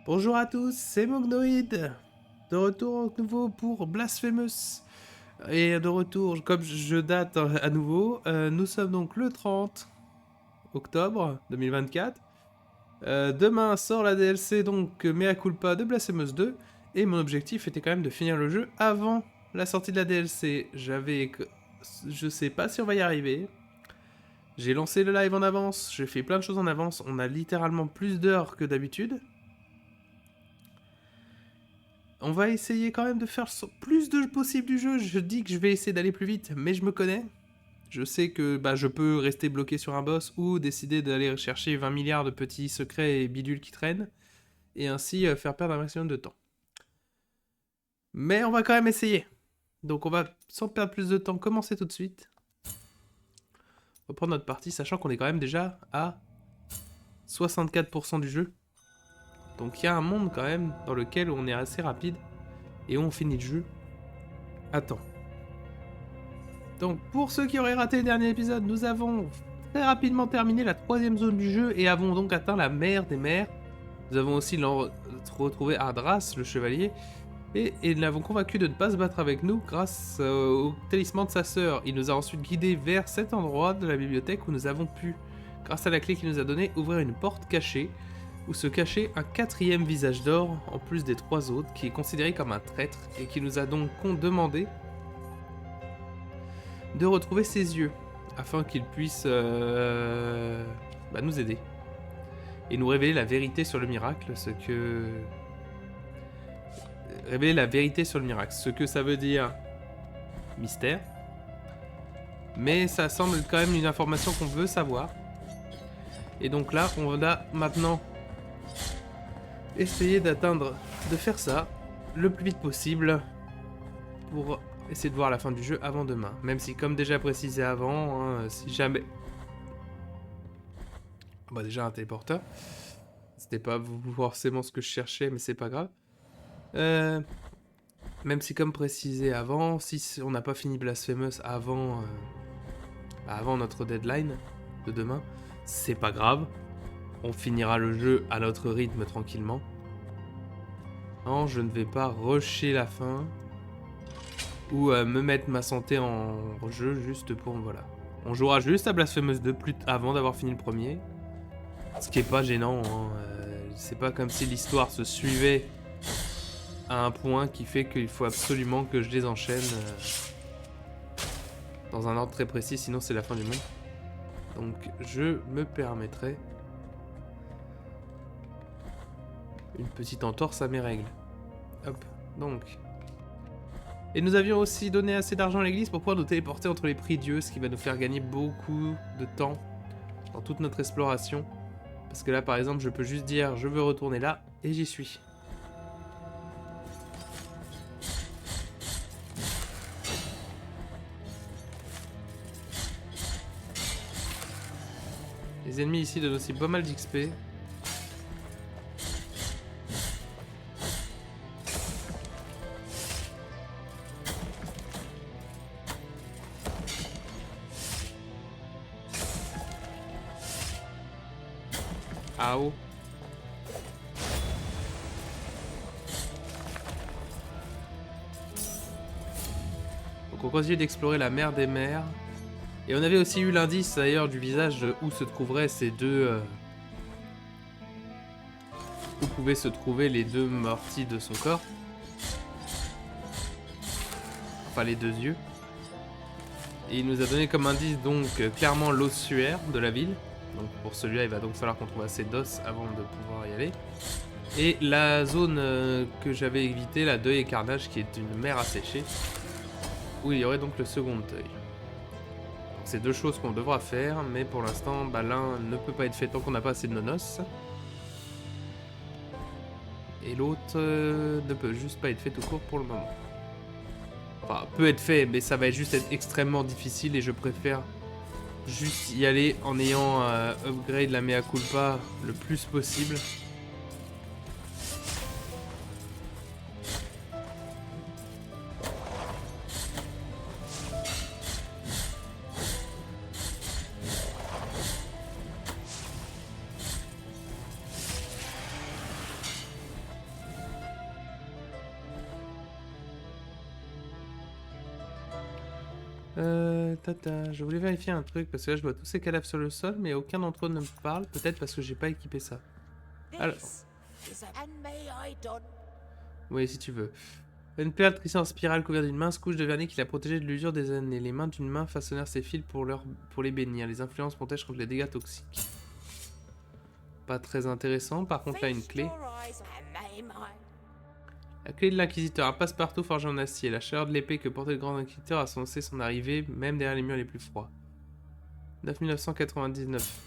Bonjour à tous, c'est Mognoïd, de retour à nouveau pour Blasphemous. Et de retour, comme je date à nouveau, nous sommes donc le 30 octobre 2024. Demain sort la DLC donc Mea Culpa de Blasphemous 2. Et mon objectif était quand même de finir le jeu avant la sortie de la DLC. Je sais pas si on va y arriver. J'ai lancé le live en avance, j'ai fait plein de choses en avance. On a littéralement plus d'heures que d'habitude. On va essayer quand même de faire plus de possible du jeu. Je dis que je vais essayer d'aller plus vite, mais je me connais. Je sais que je peux rester bloqué sur un boss ou décider d'aller chercher 20 milliards de petits secrets et bidules qui traînent, et ainsi faire perdre un maximum de temps. Mais on va quand même essayer. Donc on va, sans perdre plus de temps, commencer tout de suite. Reprendre notre partie, sachant qu'on est quand même déjà à 64% du jeu. Donc il y a un monde quand même dans lequel on est assez rapide et on finit le jeu à temps. Donc pour ceux qui auraient raté le dernier épisode, nous avons très rapidement terminé la 3ème zone du jeu et avons donc atteint la mer des mers. Nous avons aussi retrouvé Ardras, le chevalier, et l'avons convaincu de ne pas se battre avec nous grâce au talisman de sa sœur. Il nous a ensuite guidés vers cet endroit de la bibliothèque où nous avons pu, grâce à la clé qu'il nous a donnée, ouvrir une porte cachée, où se cachait un 4ème visage d'or, en plus des 3 autres, qui est considéré comme un traître, et qui nous a donc demandé de retrouver ses yeux, afin qu'il puisse nous aider. Et nous révéler la vérité sur le miracle, révéler la vérité sur le miracle, ce que ça veut dire mystère. Mais ça semble quand même une information qu'on veut savoir. Et donc là, on va maintenant essayer de faire ça le plus vite possible pour essayer de voir la fin du jeu avant demain. Même si, comme déjà précisé avant, hein, si jamais... déjà un téléporteur. C'était pas forcément ce que je cherchais, mais c'est pas grave. Même si, comme précisé avant, si on n'a pas fini Blasphemous avant notre deadline de demain, c'est pas grave. On finira le jeu à notre rythme tranquillement. Non, je ne vais pas rusher la fin ou me mettre ma santé en jeu juste pour... Voilà. On jouera juste à Blasphemous 2 avant d'avoir fini le premier. Ce qui est pas gênant, hein. C'est pas comme si l'histoire se suivait à un point qui fait qu'il faut absolument que je les enchaîne dans un ordre très précis, sinon c'est la fin du monde. Donc je me permettrai une petite entorse à mes règles. Hop, donc. Et nous avions aussi donné assez d'argent à l'église pour pouvoir nous téléporter entre les prix Dieu, ce qui va nous faire gagner beaucoup de temps dans toute notre exploration. Parce que là, par exemple, je peux juste dire je veux retourner là, et j'y suis. Les ennemis ici donnent aussi pas mal d'XP. Ah oh. Donc on continue d'explorer la mer des mers. Et on avait aussi eu l'indice d'ailleurs du visage où se trouveraient ces deux... où pouvaient se trouver les deux morties de son corps. Enfin les deux yeux. Et il nous a donné comme indice donc clairement l'ossuaire de la ville. Donc pour celui-là il va donc falloir qu'on trouve assez d'os avant de pouvoir y aller. Et la zone que j'avais évitée, la Deuil et Carnage, qui est une mer asséchée. Où il y aurait donc le second œil. C'est deux choses qu'on devra faire, mais pour l'instant, l'un ne peut pas être fait tant qu'on n'a pas assez de nonos. Et l'autre ne peut juste pas être fait tout court pour le moment. Enfin, peut être fait, mais ça va juste être extrêmement difficile et je préfère juste y aller en ayant upgrade la Mea Culpa le plus possible. Tata, je voulais vérifier un truc parce que là je vois tous ces cadavres sur le sol, mais aucun d'entre eux ne me parle. Peut-être parce que j'ai pas équipé ça. Alors, oui, si tu veux. Une perle tricée en spirale couverte d'une mince couche de vernis qui l'a protégée de l'usure des années. Les mains d'une main façonnèrent ses fils pour les bénir. Les influences protègent contre les dégâts toxiques. Pas très intéressant. Par contre, là, une clé. La clé de l'inquisiteur, un passe-partout forgé en acier. La chaleur de l'épée que portait le grand inquisiteur a annoncé son arrivée, même derrière les murs les plus froids. 9999.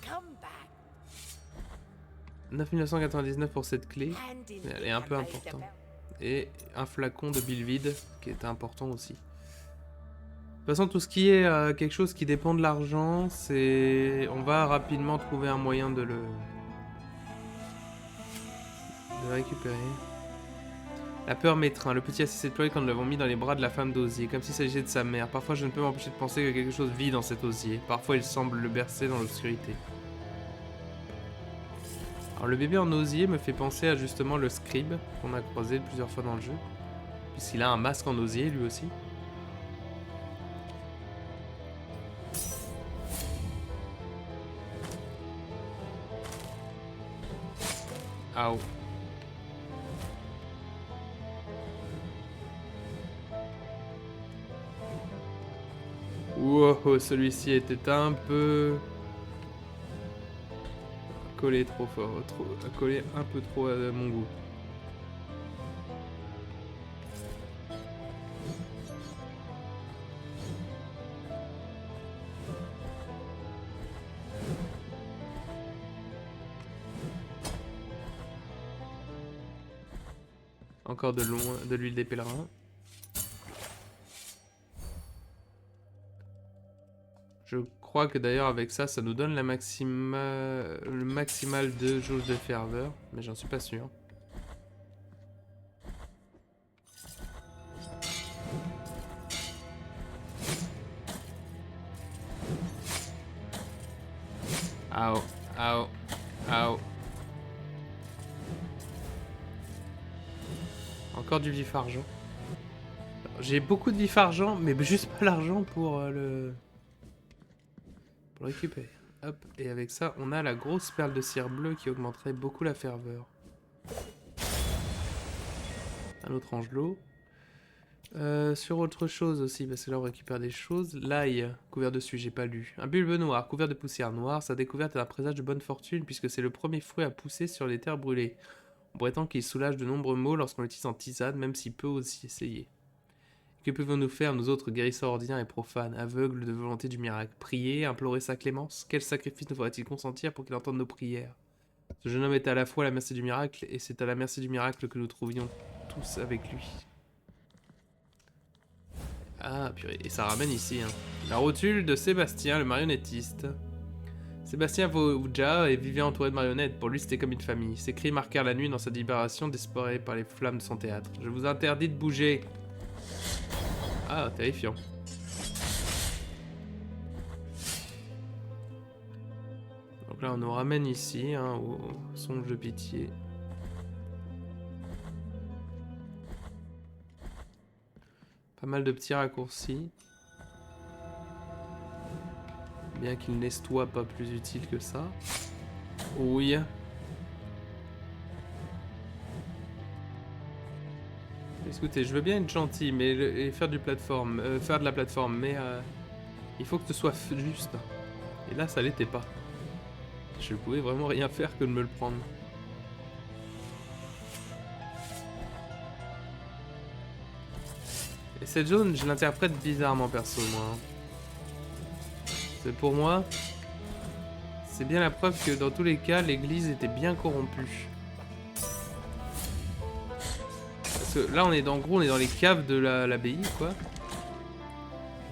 9999 pour cette clé. Elle est un peu importante. Et un flacon de bile vide, qui est important aussi. De toute façon, tout ce qui est quelque chose qui dépend de l'argent, c'est... On va rapidement trouver un moyen de le récupérer. La peur m'étreint. Le petit assis s'est pleuré quand nous l'avons mis dans les bras de la femme d'osier, comme s'il s'agissait de sa mère. Parfois, je ne peux m'empêcher de penser que quelque chose vit dans cet osier. Parfois, il semble le bercer dans l'obscurité. Alors, le bébé en osier me fait penser à justement le scribe qu'on a croisé plusieurs fois dans le jeu. Puisqu'il a un masque en osier, lui aussi. Ah oh. Wow, celui-ci était un peu... collé trop fort, collé un peu trop à mon goût. Encore de l'huile des pèlerins. Je crois que d'ailleurs avec ça, ça nous donne le maximal de jauge de ferveur, mais j'en suis pas sûr. Ao, ao, ao. Encore du vif argent. J'ai beaucoup de vif argent, mais juste pas l'argent pour le récupérer. Hop, et avec ça, on a la grosse perle de cire bleue qui augmenterait beaucoup la ferveur. Un autre angelot. Sur autre chose aussi, parce que là on récupère des choses. L'ail, couvert dessus, j'ai pas lu. Un bulbe noir, couvert de poussière noire. Sa découverte est un présage de bonne fortune, puisque c'est le premier fruit à pousser sur les terres brûlées. On prétend qu'il soulage de nombreux maux lorsqu'on l'utilise en tisane, même s'il peut aussi essayer. Que pouvons-nous faire, nous autres guérisseurs ordinaires et profanes, aveugles de volonté du miracle? Prier, implorer sa clémence? Quel sacrifice nous faudrait-il consentir pour qu'il entende nos prières? Ce jeune homme est à la fois à la merci du miracle, et c'est à la merci du miracle que nous trouvions tous avec lui. Ah, purée, et ça ramène ici, hein. La rotule de Sébastien, le marionnettiste. Sébastien Vouja vivait entouré de marionnettes. Pour lui, c'était comme une famille. Ses cris marquèrent la nuit dans sa libération, désespéré par les flammes de son théâtre. Je vous interdis de bouger. Ah, terrifiant. Donc là, on nous ramène ici, hein, au songe de pitié. Pas mal de petits raccourcis. Bien qu'il n'estoie pas plus utile que ça. Oui. Écoutez, je veux bien être gentil, mais et faire de la plateforme, mais il faut que ce soit juste. Et là, ça l'était pas. Je pouvais vraiment rien faire que de me le prendre. Et cette zone, je l'interprète bizarrement, perso, moi. C'est pour moi, c'est bien la preuve que dans tous les cas, l'église était bien corrompue. Parce que là, on est on est dans les caves de l'abbaye, quoi.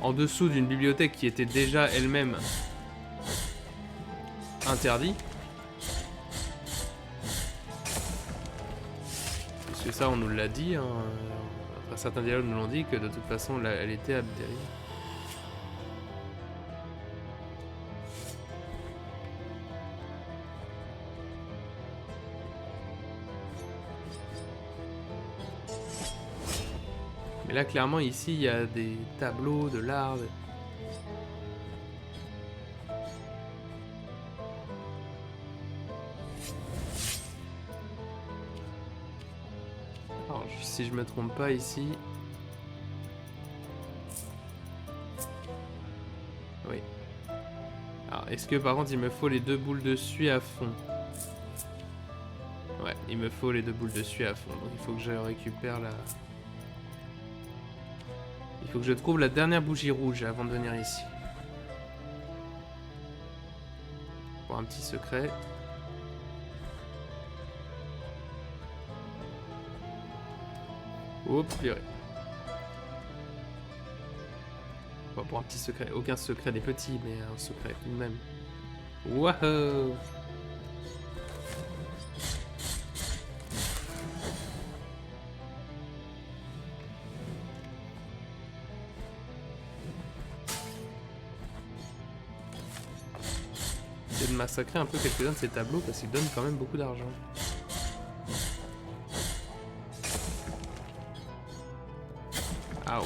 En dessous d'une bibliothèque qui était déjà elle-même interdite. Parce que ça, on nous l'a dit, hein. Enfin, certains dialogues nous l'ont dit que de toute façon, elle était abdérée. Mais là, clairement, ici, il y a des tableaux de l'art. si je me trompe pas ici... Oui. Alors, est-ce que par contre il me faut les 2 boules de suie à fond? Ouais, il me faut les 2 boules de suie à fond. Donc il faut que je récupère la... Il faut que je trouve la dernière bougie rouge avant de venir ici. Pour un petit secret. Oups, purée. Bon, pour un petit secret. Aucun secret des petits, mais un secret tout de même. Wouhou! De massacrer un peu quelques-uns de ces tableaux parce qu'ils donnent quand même beaucoup d'argent. Aouh.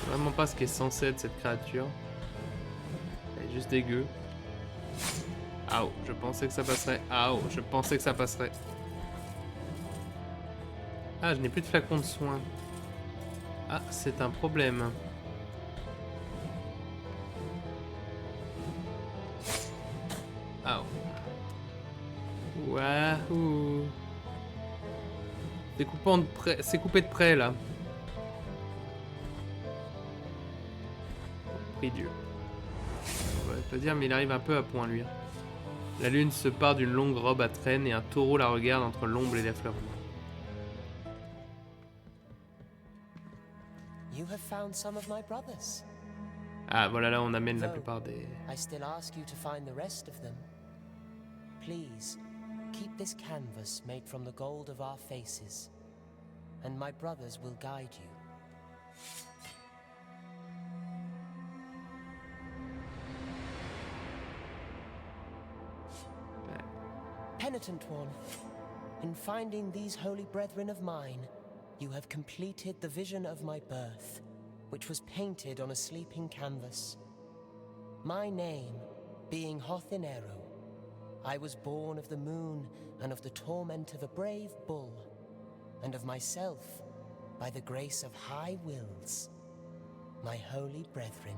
Vraiment pas ce qui est censé être cette créature. Elle est juste dégueu. Aouh, je pensais que ça passerait. Aouh, je pensais que ça passerait. Ah, je n'ai plus de flacon de soins. Ah, c'est un problème. Aouh. Wahou. C'est coupé de près là. Prie Dieu. On va pas dire, mais il arrive un peu à point lui. La lune se part d'une longue robe à traîne et un taureau la regarde entre l'ombre et l'effleurement. Ah, voilà, là on amène la plupart des... Please, keep this canvas made from the gold of our faces, and my brothers will guide you. Penitent one, in finding these holy brethren of mine, you have completed the vision of my birth, which was painted on a sleeping canvas. My name being Hothinero, I was born of the moon and of the torment of a brave bull, and of myself by the grace of high wills, my holy brethren.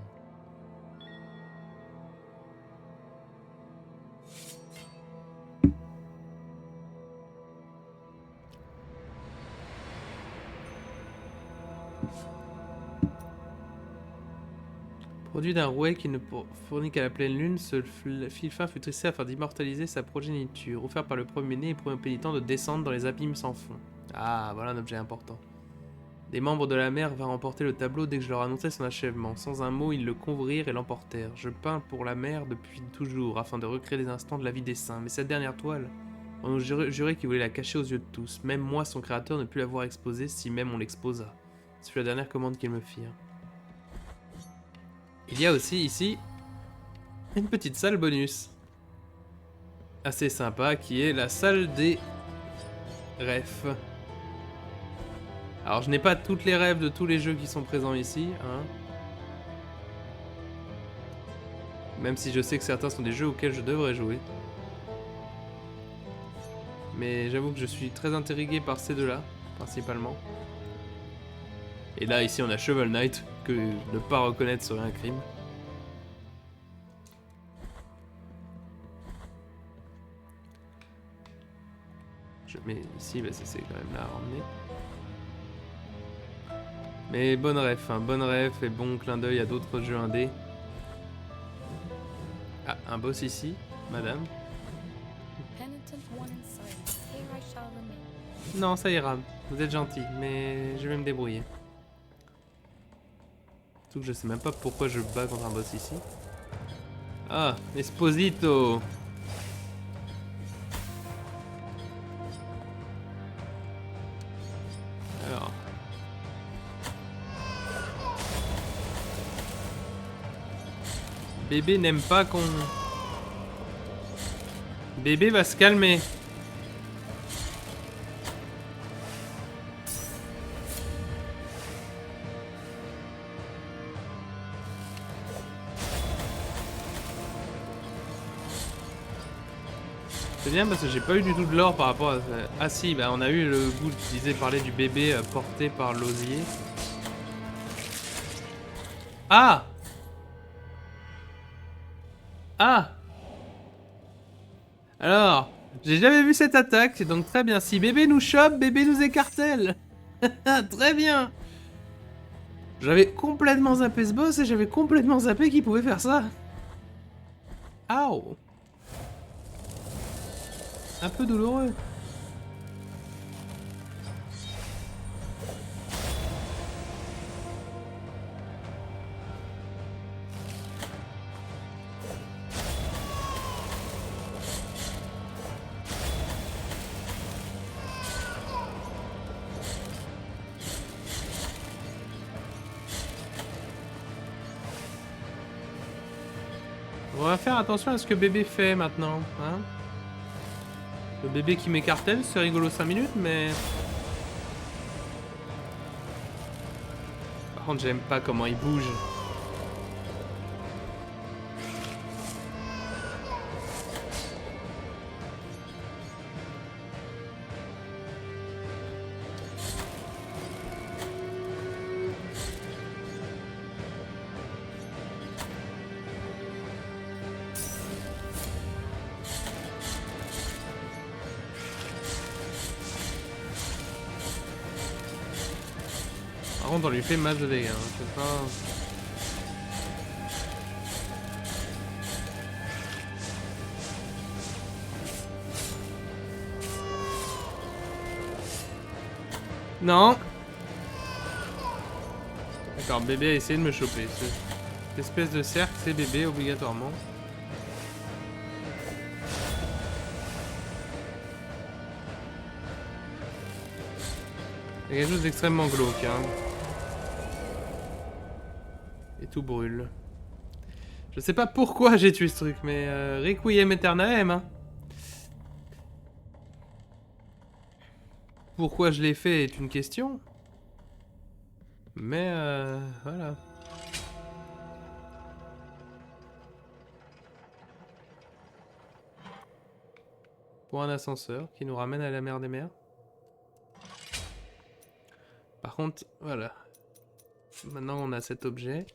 Produit d'un rouet qui ne fournit qu'à la pleine lune, ce fil fin fut trissé afin d'immortaliser sa progéniture, offert par le premier-né et premier pénitent de descendre dans les abîmes sans fond. Ah, voilà un objet important. Des membres de la mer vinrent emporter le tableau dès que je leur annonçai son achèvement. Sans un mot, ils le couvrirent et l'emportèrent. Je peins pour la mer depuis toujours, afin de recréer les instants de la vie des saints. Mais cette dernière toile, on nous jurait qu'il voulait la cacher aux yeux de tous. Même moi, son créateur, ne put la voir exposée, si même on l'exposa. Ce fut la dernière commande qu'ils me firent. Il y a aussi ici une petite salle bonus assez sympa qui est la salle des rêves. Alors je n'ai pas toutes les rêves de tous les jeux qui sont présents ici, hein. Même si je sais que certains sont des jeux auxquels je devrais jouer. Mais j'avoue que je suis très intrigué par ces deux-là, principalement. Et là, ici, on a Shovel Knight, que ne pas reconnaître serait un crime. Je mets ici, bah c'est quand même là à ramener. Mais bonne ref, hein, bonne ref et bon clin d'œil à d'autres jeux indés. Ah, un boss ici, madame. Non, ça ira, vous êtes gentil, mais je vais me débrouiller. Surtout que je sais même pas pourquoi je bats contre un boss ici. Ah, Esposito! Alors. Bébé n'aime pas qu'on... Bébé va se calmer. C'est bien parce que j'ai pas eu du tout de l'or par rapport à... Ah si, bah on a eu le goût, tu disais, parler du bébé porté par l'osier. Ah! Ah! Alors, j'ai jamais vu cette attaque, donc très bien. Si bébé nous chope, bébé nous écartèle. Très bien. J'avais complètement zappé ce boss et j'avais complètement zappé qu'il pouvait faire ça. Aouh. Un peu douloureux. On va faire attention à ce que bébé fait maintenant, hein. Le bébé qui m'écartèle, c'est rigolo 5 minutes, mais... Par contre, j'aime pas comment il bouge. Par contre, on lui fait masse de dégâts, hein. C'est pas... Non. D'accord, bébé a essayé de me choper. Cette espèce de cercle, c'est bébé, obligatoirement. Il y a quelque chose d'extrêmement glauque, hein. Et tout brûle. Je sais pas pourquoi j'ai tué ce truc, mais Requiem Aeternaem, hein. Pourquoi je l'ai fait est une question. Mais voilà. Pour un ascenseur qui nous ramène à la mer des mers. Par contre, voilà. Maintenant on a cet objet.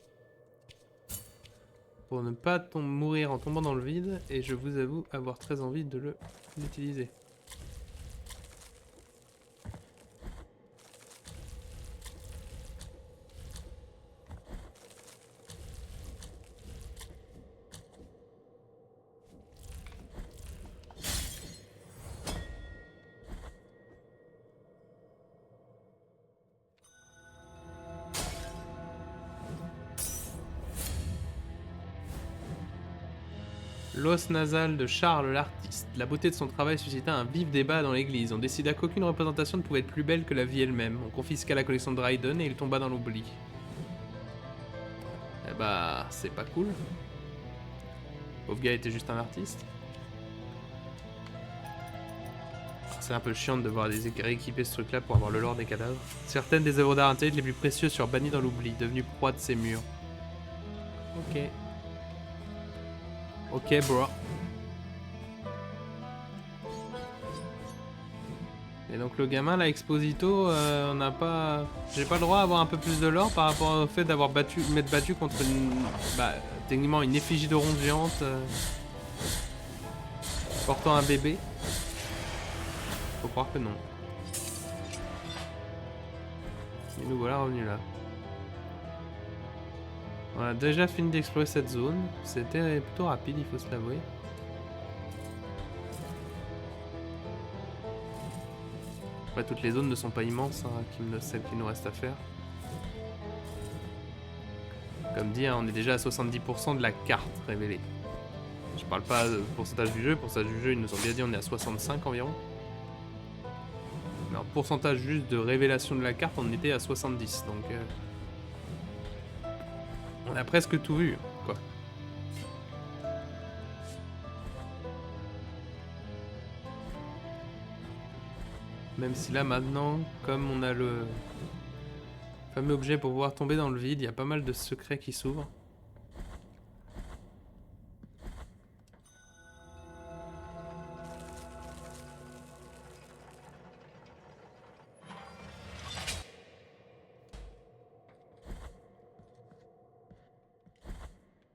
Pour ne pas mourir en tombant dans le vide. Et je vous avoue avoir très envie de l'utiliser. L'os nasal de Charles l'artiste. La beauté de son travail suscita un vif débat dans l'église. On décida qu'aucune représentation ne pouvait être plus belle que la vie elle-même. On confisqua la collection de Dryden et il tomba dans l'oubli. Eh bah, c'est pas cool. Pauvre gars était juste un artiste. C'est un peu chiant de devoir rééquiper ce truc-là pour avoir le lore des cadavres. Certaines des œuvres d'art intelligentes les plus précieuses furent bannies dans l'oubli, devenues proie de ces murs. Ok. Ok, bro. Et donc le gamin là, Exposito, on n'a pas... J'ai pas le droit d'avoir un peu plus de lore par rapport au fait d'avoir m'être battu contre une... Bah, techniquement une effigie de ronde géante portant un bébé. Faut croire que non. Et nous voilà revenus là. On a déjà fini d'explorer cette zone. C'était plutôt rapide, il faut se l'avouer. Après, toutes les zones ne sont pas immenses, hein, celles qui nous restent à faire. Comme dit, hein, on est déjà à 70% de la carte révélée. Je parle pas de pourcentage du jeu, pourcentage du jeu, ils nous ont bien dit on est à 65 environ. Mais en pourcentage juste de révélation de la carte, on était à 70, donc... on a presque tout vu, quoi. Même si là maintenant, comme on a le fameux objet pour pouvoir tomber dans le vide, il y a pas mal de secrets qui s'ouvrent.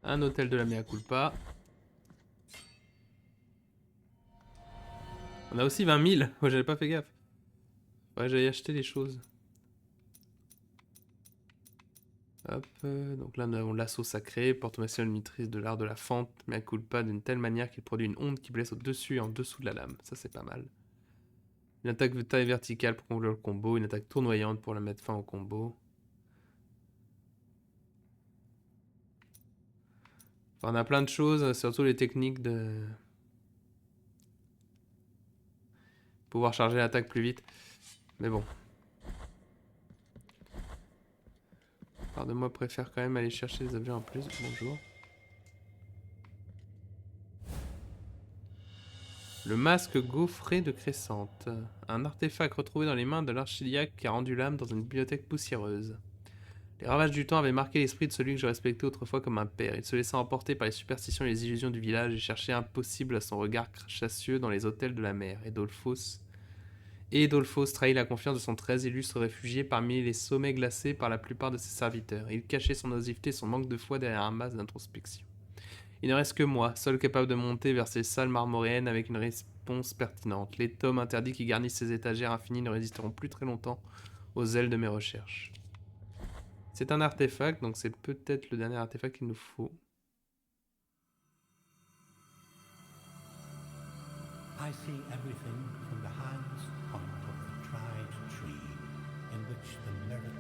Un hôtel de la mea culpa. On a aussi 20 000. Ouais, j'avais pas fait gaffe. Ouais, j'allais acheter les choses. Hop, donc là nous avons l'assaut sacré, porte-massiole maîtrise de l'art de la fente, mea culpa d'une telle manière qu'il produit une onde qui blesse au-dessus et en dessous de la lame. Ça c'est pas mal. Une attaque de taille verticale pour conclure le combo, une attaque tournoyante pour la mettre fin au combo. Enfin, on a plein de choses, surtout les techniques de pouvoir charger l'attaque plus vite. Mais bon. Part de moi préfère quand même aller chercher des objets en plus. Bonjour. Le masque gaufré de Crescente. Un artefact retrouvé dans les mains de l'archidiacre qui a rendu l'âme dans une bibliothèque poussiéreuse. Les ravages du temps avaient marqué l'esprit de celui que je respectais autrefois comme un père. Il se laissa emporter par les superstitions et les illusions du village et cherchait impossible à son regard chassieux dans les hôtels de la mer. Edolphos trahit la confiance de son très illustre réfugié parmi les sommets glacés par la plupart de ses serviteurs. Il cachait son oisiveté et son manque de foi derrière un masque d'introspection. Il ne reste que moi, seul capable de monter vers ces salles marmoréennes avec une réponse pertinente. Les tomes interdits qui garnissent ces étagères infinies ne résisteront plus très longtemps aux ailes de mes recherches. C'est un artefact, donc c'est peut-être le dernier artefact qu'il nous faut. I see everything from the highest point of the tried tree in which the miracle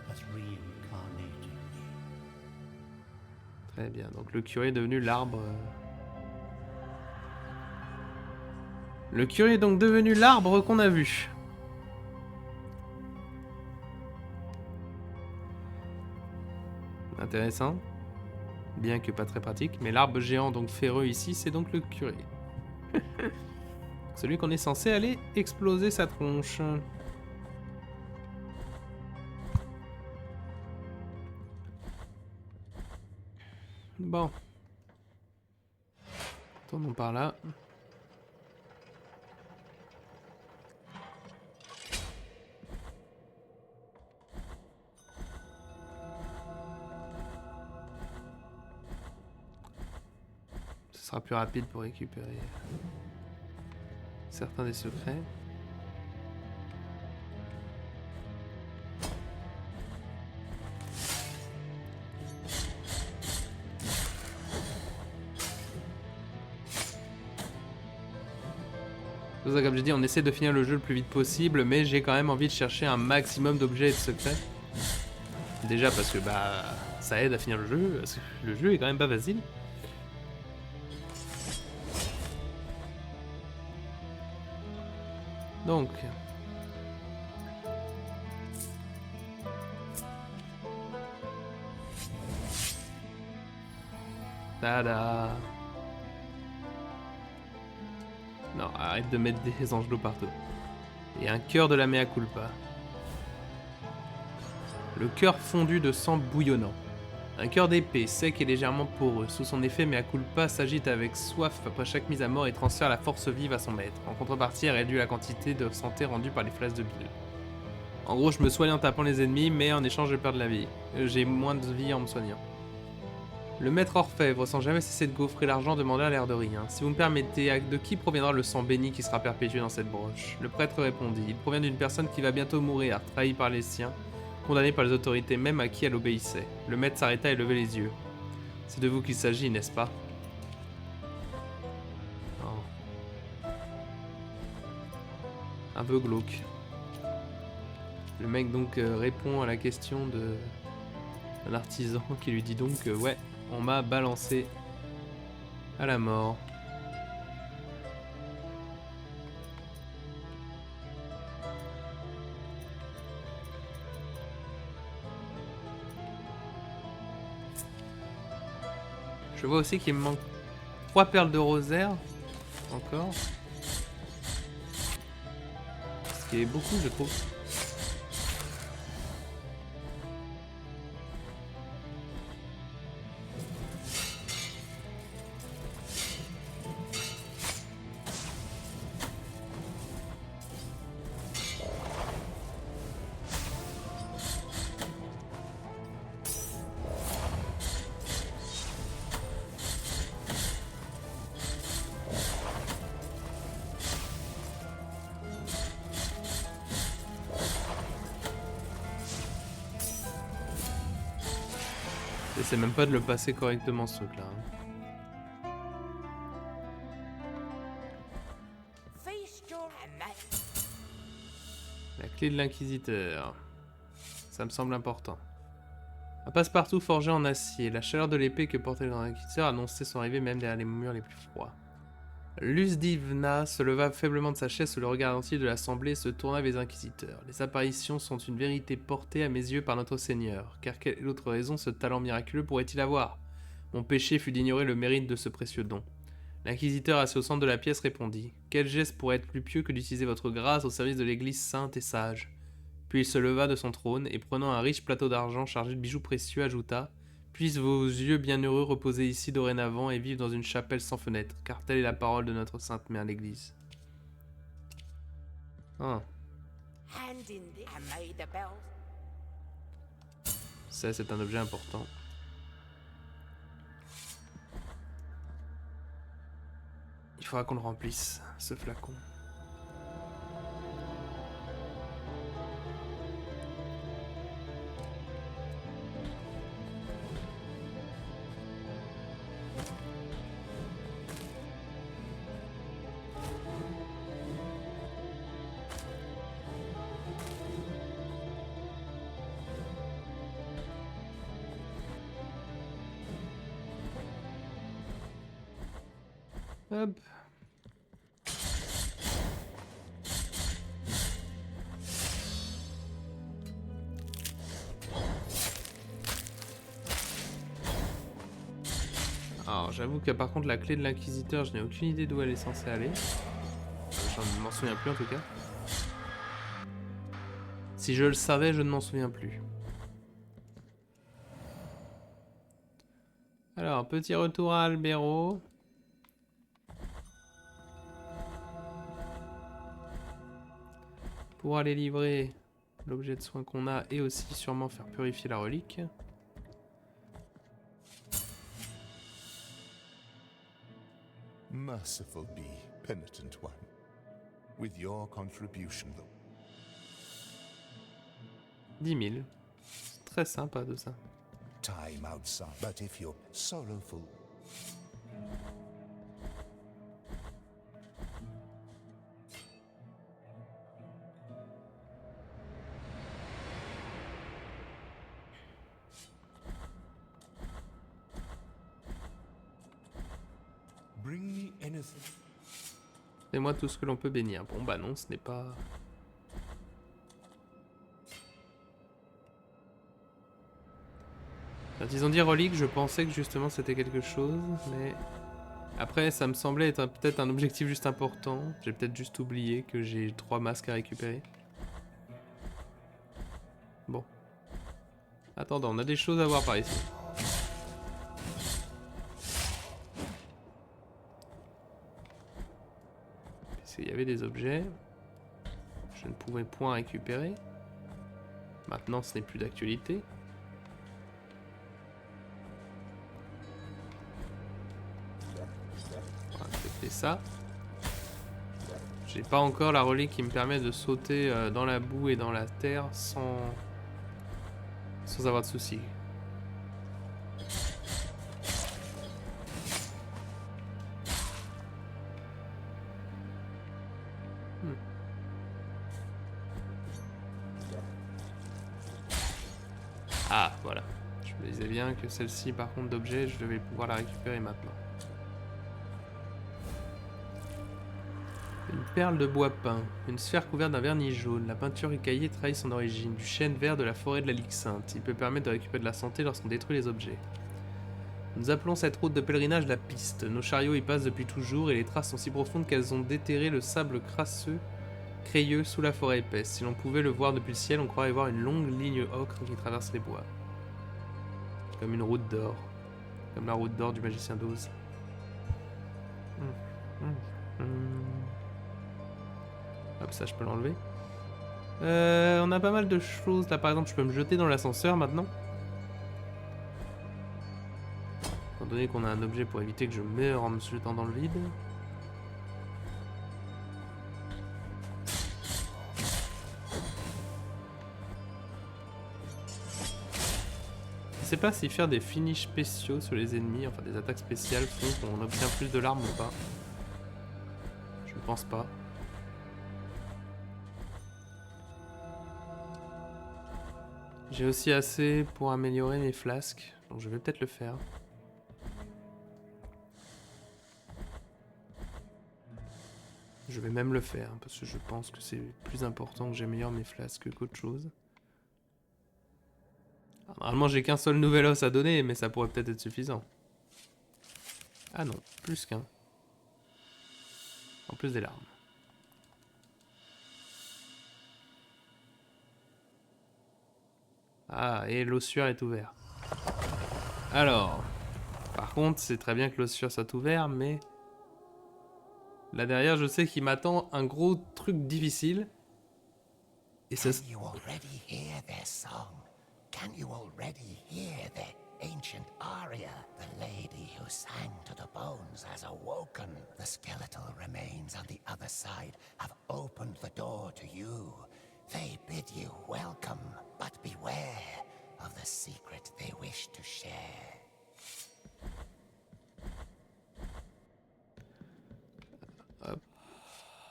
has reincarnated me. Très bien, donc le curé est devenu l'arbre. Le curé est donc devenu l'arbre qu'on a vu. Intéressant. Bien que pas très pratique. Mais l'arbre géant donc ferreux ici, c'est donc le curé. Celui qu'on est censé aller exploser sa tronche. Bon. Tournons par là. Ce sera plus rapide pour récupérer certains des secrets. Comme j'ai dit, on essaie de finir le jeu le plus vite possible, mais j'ai quand même envie de chercher un maximum d'objets et de secrets. Déjà parce que bah ça aide à finir le jeu, parce que le jeu est quand même pas facile. Donc... Tada. Non, arrête de mettre des angelots partout. Et un cœur de la mea culpa. Le cœur fondu de sang bouillonnant. Un cœur d'épée, sec et légèrement poreux. Sous son effet, mea culpa s'agite avec soif après chaque mise à mort et transfère la force vive à son maître. En contrepartie, elle réduit la quantité de santé rendue par les flasques de bile. En gros, je me soigne en tapant les ennemis, mais en échange, je perds de la vie. J'ai moins de vie en me soignant. Le maître orfèvre, sans jamais cesser de gaufrer l'argent, demanda à l'air de rien. Si vous me permettez, de qui proviendra le sang béni qui sera perpétué dans cette broche? Le prêtre répondit. Il provient d'une personne qui va bientôt mourir, trahie par les siens, condamnée par les autorités même à qui elle obéissait. Le maître s'arrêta et leva les yeux. C'est de vous qu'il s'agit, n'est-ce pas? Oh. Un peu glauque. Le mec donc répond à la question d'un artisan qui lui dit donc ouais, on m'a balancé à la mort. Je vois aussi qu'il me manque 3 perles de rosaire. Encore. qui est beaucoup, je trouve. J'essaie même pas de le passer correctement ce truc là. La clé de l'inquisiteur. Ça me semble important. Un passe-partout forgé en acier. La chaleur de l'épée que portait le grand inquisiteur annonçait son arrivée même derrière les murs les plus froids. Luzdivna se leva faiblement de sa chaise sous le regard attentif de l'assemblée et se tourna vers les inquisiteurs. Les apparitions sont une vérité portée à mes yeux par notre Seigneur, car quelle autre raison ce talent miraculeux pourrait-il avoir? Mon péché fut d'ignorer le mérite de ce précieux don. L'inquisiteur assis au centre de la pièce répondit. Quel geste pourrait être plus pieux que d'utiliser votre grâce au service de l'église sainte et sage? Puis il se leva de son trône et prenant un riche plateau d'argent chargé de bijoux précieux, ajouta. Puissent vos yeux bienheureux reposer ici dorénavant et vivre dans une chapelle sans fenêtre, car telle est la parole de notre sainte mère l'Église. Ah. Ça, c'est un objet important. Il faudra qu'on le remplisse, ce flacon. Hop. Alors j'avoue que par contre la clé de l'inquisiteur, je n'ai aucune idée d'où elle est censée aller. Je ne m'en souviens plus en tout cas. Si je le savais, je ne m'en souviens plus. Alors, petit retour à Albero. Pour aller livrer l'objet de soin qu'on a et aussi sûrement faire purifier la relique. Merciful be, penitent one, with your contribution. 10 000. C'est très sympa de ça. Time outside, but if you're sorrowful. Bring me anything. Fais-moi tout ce que l'on peut bénir. Bon bah non, ce n'est pas... Quand ils ont dit relique, je pensais que justement c'était quelque chose, mais... Après, ça me semblait être peut-être un objectif juste important. J'ai peut-être juste oublié que j'ai 3 masques à récupérer. Bon. Attendons, on a des choses à voir par ici. Il y avait des objets. Je ne pouvais point récupérer. Maintenant, ce n'est plus d'actualité. On va accepter ça. J'ai pas encore la relique qui me permet de sauter dans la boue et dans la terre sans avoir de soucis. Ah, voilà. Je me disais bien que celle-ci, par contre, d'objet, je devais pouvoir la récupérer maintenant. Une perle de bois peint. Une sphère couverte d'un vernis jaune. La peinture écaillée trahit son origine. Du chêne vert de la forêt de la Ligue Sainte. Il peut permettre de récupérer de la santé lorsqu'on détruit les objets. Nous appelons cette route de pèlerinage la piste. Nos chariots y passent depuis toujours et les traces sont si profondes qu'elles ont déterré le sable crasseux crayeux sous la forêt épaisse. Si l'on pouvait le voir depuis le ciel, on croirait voir une longue ligne ocre qui traverse les bois. Comme une route d'or. Comme la route d'or du magicien d'Oz. Hop, ça je peux l'enlever. On a pas mal de choses. Là par exemple, je peux me jeter dans l'ascenseur maintenant. Étant donné qu'on a un objet pour éviter que je meure en me jetant dans le vide. Je sais pas si faire des finishes spéciaux sur les ennemis, enfin des attaques spéciales, font qu'on obtient plus de larmes ou pas. Je ne pense pas. J'ai aussi assez pour améliorer mes flasques, donc je vais peut-être le faire. Je vais même le faire, parce que je pense que c'est plus important que j'améliore mes flasques qu'autre chose. Normalement, j'ai qu'un seul nouvel os à donner, mais ça pourrait peut-être être suffisant. Ah non, plus qu'un. En plus des larmes. Ah, et l'ossuaire est ouvert. Alors, par contre, c'est très bien que l'ossuaire soit ouvert, mais... Là derrière, je sais qu'il m'attend un gros truc difficile. Et ça... Can you already hear their song? Can you already hear their ancient aria? The lady who sang to the bones has awoken. The skeletal remains on the other side have opened the door to you. They bid you welcome, but beware of the secret they wish to share.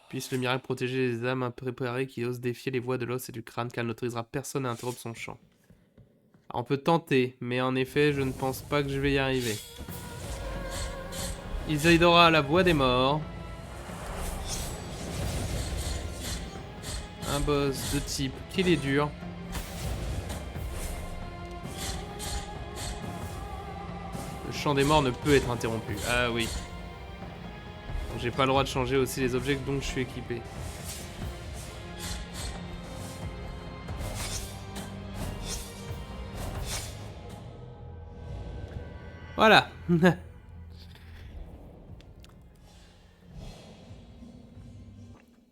Puisse le miracle protéger les âmes impréparées qui osent défier les voix de l'os et du crâne, car elle n'autorisera personne à interrompre son chant. Alors, on peut tenter, mais en effet, je ne pense pas que je vais y arriver. Isidora, la voix des morts. Un boss de type qu'il est dur. Le chant des morts ne peut être interrompu. Ah oui. J'ai pas le droit de changer aussi les objets dont je suis équipé. Voilà.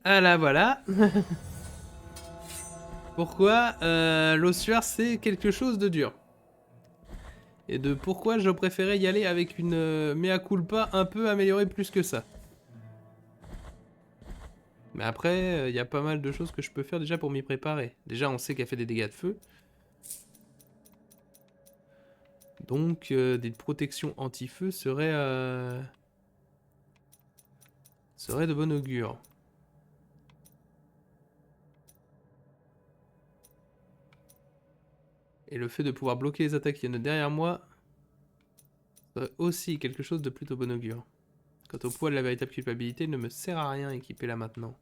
Ah là voilà. Pourquoi l'ossuaire c'est quelque chose de dur. Et de pourquoi je préférais y aller avec une mea culpa un peu améliorée plus que ça. Mais après, il y a pas mal de choses que je peux faire déjà pour m'y préparer. Déjà, on sait qu'elle fait des dégâts de feu. Donc, des protections anti-feu seraient de bon augure. Et le fait de pouvoir bloquer les attaques qui viennent derrière moi serait aussi quelque chose de plutôt bon augure. Quant au poids de la véritable culpabilité, il ne me sert à rien équiper là maintenant.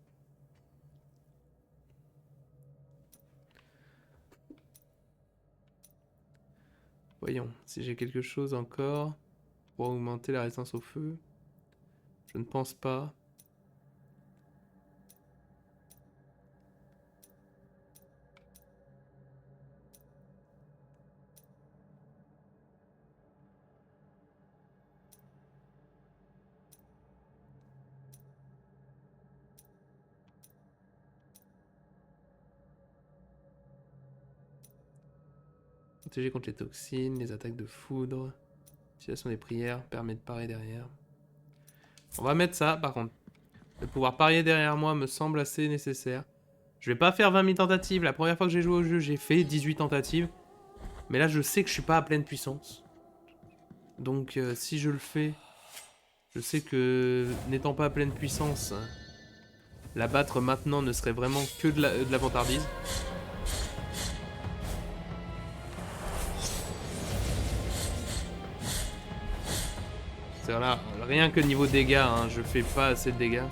Voyons, si j'ai quelque chose encore pour augmenter la résistance au feu. Je ne pense pas. Protéger contre les toxines, les attaques de foudre. Utilisation des prières permet de parier derrière. On va mettre ça par contre. De pouvoir parier derrière moi me semble assez nécessaire. Je vais pas faire 20 000 tentatives. La première fois que j'ai joué au jeu, j'ai fait 18 tentatives. Mais là, je sais que je suis pas à pleine puissance. Donc, si je le fais, je sais que n'étant pas à pleine puissance, la battre maintenant ne serait vraiment que de la vantardise. Là, rien que niveau dégâts, hein, je fais pas assez de dégâts.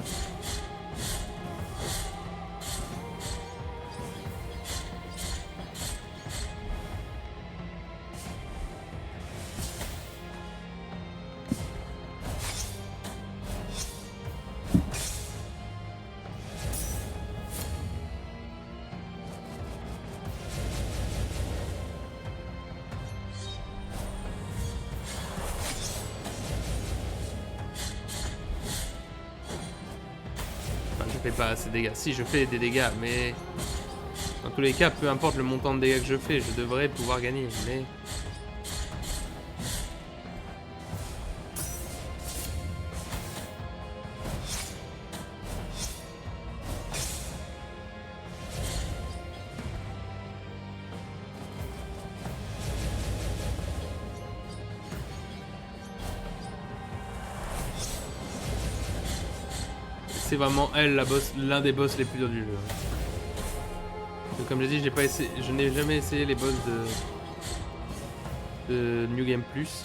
fais pas assez de dégâts. Si, je fais des dégâts, mais... Dans tous les cas, peu importe le montant de dégâts que je fais, je devrais pouvoir gagner, mais... C'est vraiment elle, la boss, l'un des boss les plus durs du jeu. Donc, comme j'ai dit, je n'ai jamais essayé les boss de New Game Plus,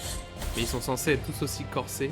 mais ils sont censés être tous aussi corsés.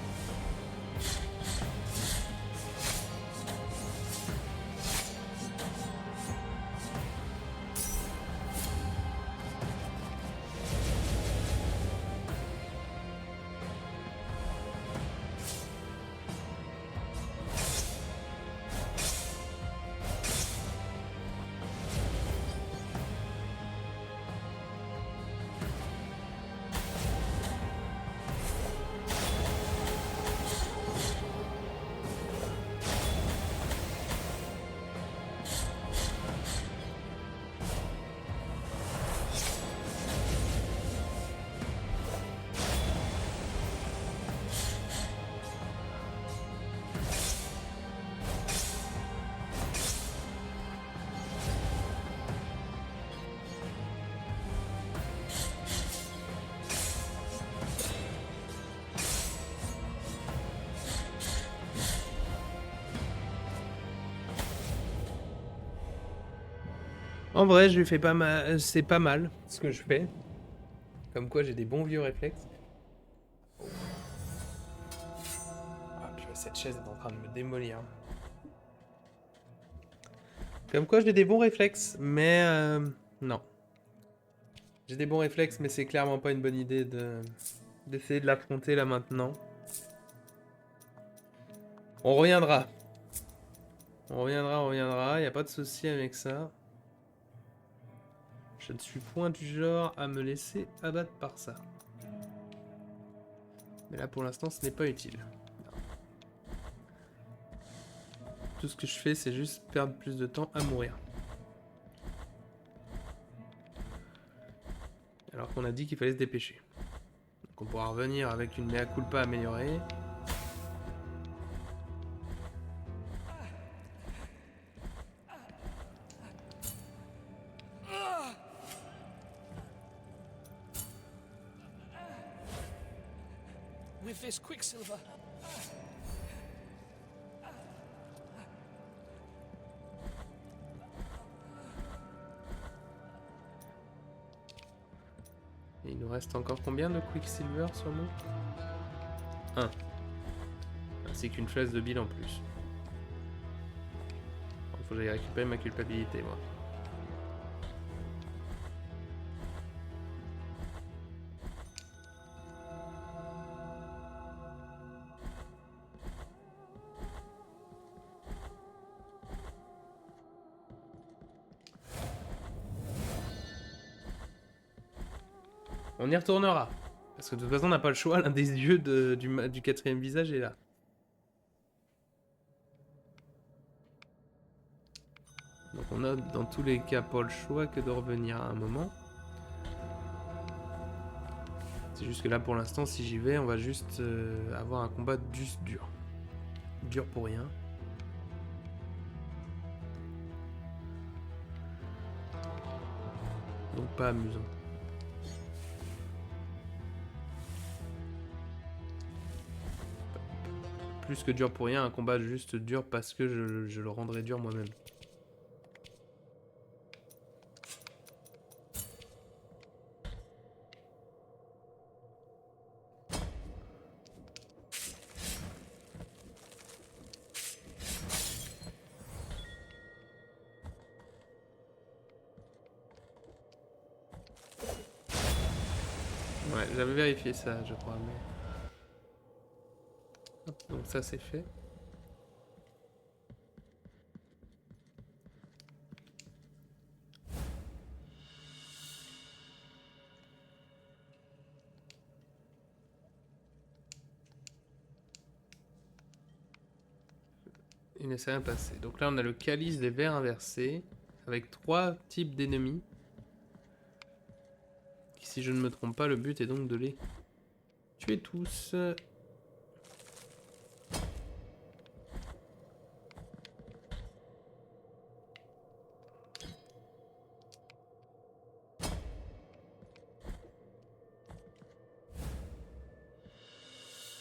En vrai, je lui fais pas mal, c'est pas mal ce que je fais. Comme quoi, j'ai des bons vieux réflexes. Ah, purée, cette chaise est en train de me démolir. Comme quoi, j'ai des bons réflexes, mais non. J'ai des bons réflexes, mais c'est clairement pas une bonne idée d'essayer de l'affronter là maintenant. On reviendra. On reviendra, y a pas de souci avec ça. Je ne suis point du genre à me laisser abattre par ça. Mais là pour l'instant ce n'est pas utile. Tout ce que je fais c'est juste perdre plus de temps à mourir. Alors qu'on a dit qu'il fallait se dépêcher. Donc on pourra revenir avec une mea culpa améliorée. With this Quicksilver. Et il nous reste encore combien de Quicksilver sur nous? 1. Ainsi qu'une flèche de bile en plus. Il faut que j'aille récupérer ma culpabilité moi. On y retournera. Parce que de toute façon, on n'a pas le choix. L'un des yeux du quatrième visage est là. Donc on a dans tous les cas pas le choix que de revenir à un moment. C'est juste que là pour l'instant, si j'y vais, on va juste avoir un combat juste dur. Dur pour rien. Donc pas amusant. Plus que dur pour rien, un combat juste dur parce que je le rendrai dur moi-même. Ouais, j'avais vérifié ça, je crois, mais... Hop, donc ça c'est fait. Et il ne s'est rien passé. Donc là, on a le calice des vers inversés, avec 3 types d'ennemis. Si je ne me trompe pas, le but est donc de les tuer tous.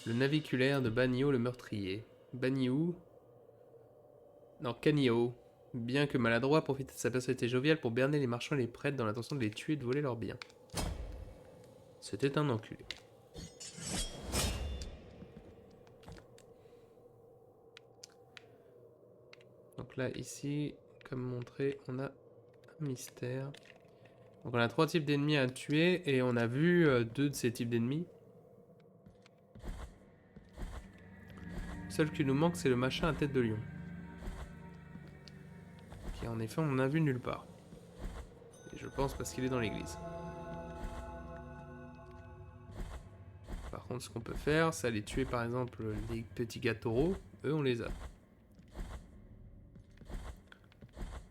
Le naviculaire de Banio le meurtrier. Banio. Non, Canio. Bien que maladroit, profite de sa personnalité joviale pour berner les marchands et les prêtres dans l'intention de les tuer et de voler leurs biens. C'était un enculé. Donc là, ici, comme montré, on a un mystère. Donc on a 3 types d'ennemis à tuer et on a vu 2 de ces types d'ennemis. Le seul qui nous manque, c'est le machin à tête de lion. Qui en effet, on n'en a vu nulle part. Et je pense parce qu'il est dans l'église. Par contre, ce qu'on peut faire, c'est aller tuer par exemple les petits gars taureaux. Eux, on les a.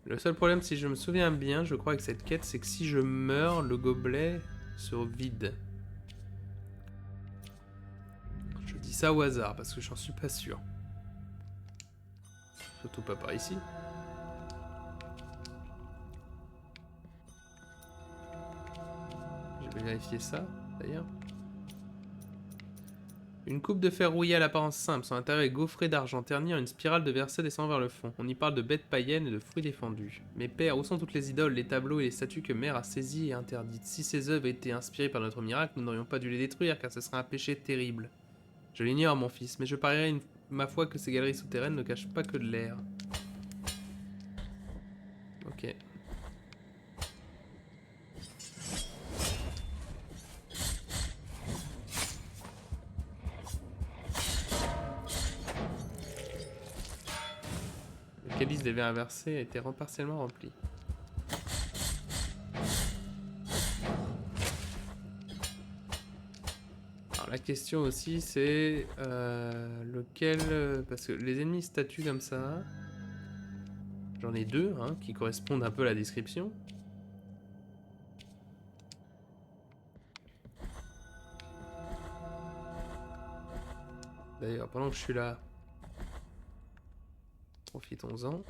Le seul problème, si je me souviens bien, je crois, avec cette quête, c'est que si je meurs, le gobelet se vide. Je dis ça au hasard, parce que j'en suis pas sûr. Surtout pas par ici. Je vais vérifier ça, d'ailleurs. Une coupe de fer rouillé à l'apparence simple, son intérieur est gaufré d'argent terni en une spirale de versets descendant vers le fond. On y parle de bêtes païennes et de fruits défendus. Mais père, où sont toutes les idoles, les tableaux et les statues que Mère a saisies et interdites? Si ces œuvres étaient inspirées par notre miracle, nous n'aurions pas dû les détruire, car ce serait un péché terrible. Je l'ignore, mon fils, mais je parierais ma foi que ces galeries souterraines ne cachent pas que de l'air. Ok. Le calice des vers inversés a été partiellement rempli. Alors la question aussi c'est lequel... parce que les ennemis statues comme ça... J'en ai 2 hein, qui correspondent un peu à la description. D'ailleurs pendant que je suis là... Profitons-en.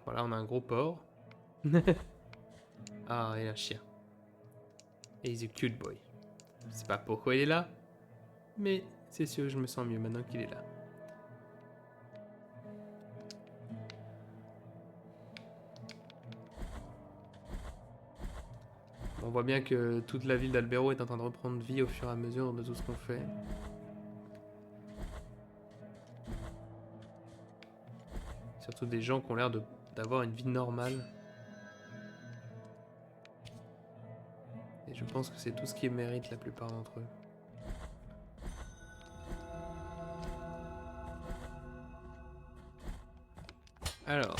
Voilà, on a un gros porc. Ah, et un chien. Et he's a cute boy. Je sais pas pourquoi il est là, mais c'est sûr, je me sens mieux maintenant qu'il est là. On voit bien que toute la ville d'Albero est en train de reprendre vie au fur et à mesure de tout ce qu'on fait. Surtout des gens qui ont l'air d'avoir une vie normale. Et je pense que c'est tout ce qui mérite la plupart d'entre eux. Alors...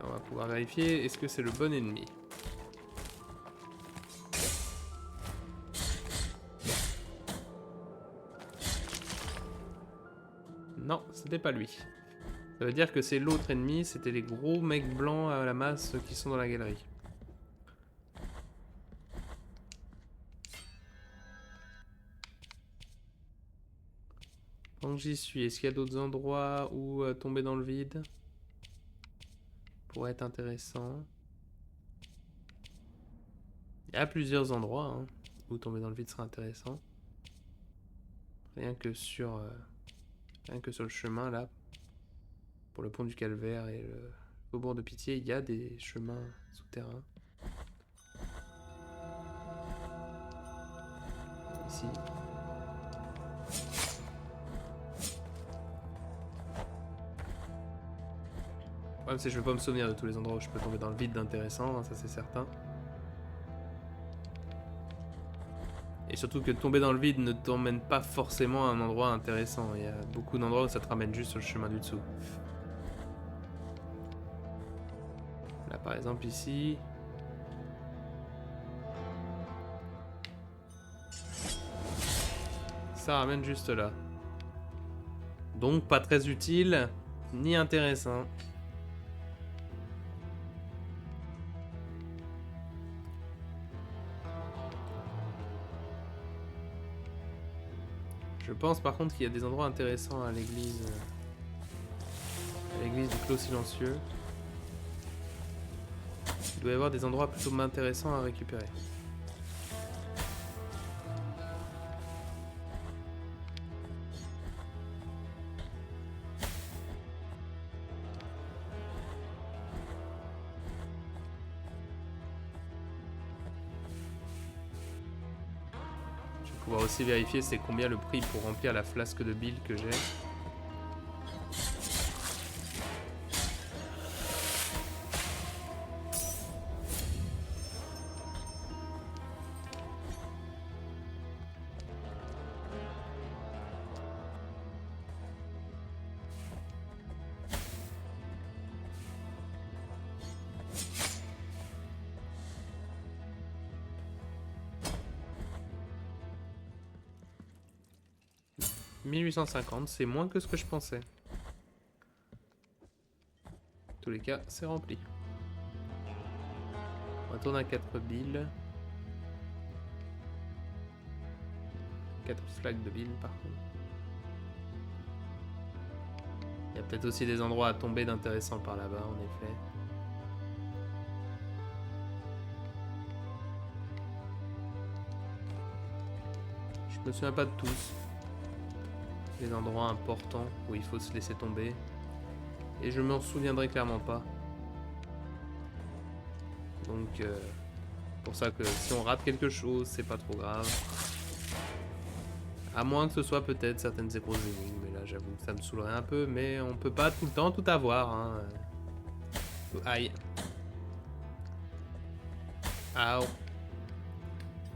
On va pouvoir vérifier, est-ce que c'est le bon ennemi? Non, c'était pas lui. Ça veut dire que c'est l'autre ennemi, c'était les gros mecs blancs à la masse qui sont dans la galerie. Donc j'y suis, est-ce qu'il y a d'autres endroits où tomber dans le vide pourrait être intéressant? Il y a plusieurs endroits hein, où tomber dans le vide serait intéressant. Rien que sur le chemin là, pour le pont du Calvaire et le faubourg de Pitié, il y a des chemins souterrains. Ici. Le problème c'est que je vais pas me souvenir de tous les endroits où je peux tomber dans le vide d'intéressant, hein, ça c'est certain. Et surtout que tomber dans le vide ne t'emmène pas forcément à un endroit intéressant. Il y a beaucoup d'endroits où ça te ramène juste sur le chemin du dessous. Là par exemple ici... Ça ramène juste là. Donc pas très utile, ni intéressant. Je pense par contre qu'il y a des endroits intéressants à l'église. À l'église du Clos Silencieux. Il doit y avoir des endroits plutôt intéressants à récupérer. Je vais pouvoir aussi vérifier c'est combien le prix pour remplir la flasque de bile que j'ai. « 1850, c'est moins que ce que je pensais. » En tous les cas, c'est rempli. On retourne à 4 billes. 4 flaques de billes par contre. Il y a peut-être aussi des endroits à tomber d'intéressants par là-bas en effet. Je me souviens pas de tous. Les endroits importants où il faut se laisser tomber. Et je m'en souviendrai clairement pas. Donc, pour ça que si on rate quelque chose, c'est pas trop grave. À moins que ce soit peut-être certaines grosses énigmes. Mais là, j'avoue que ça me saoulerait un peu. Mais on peut pas tout le temps tout avoir. Hein. Aïe. Aouh.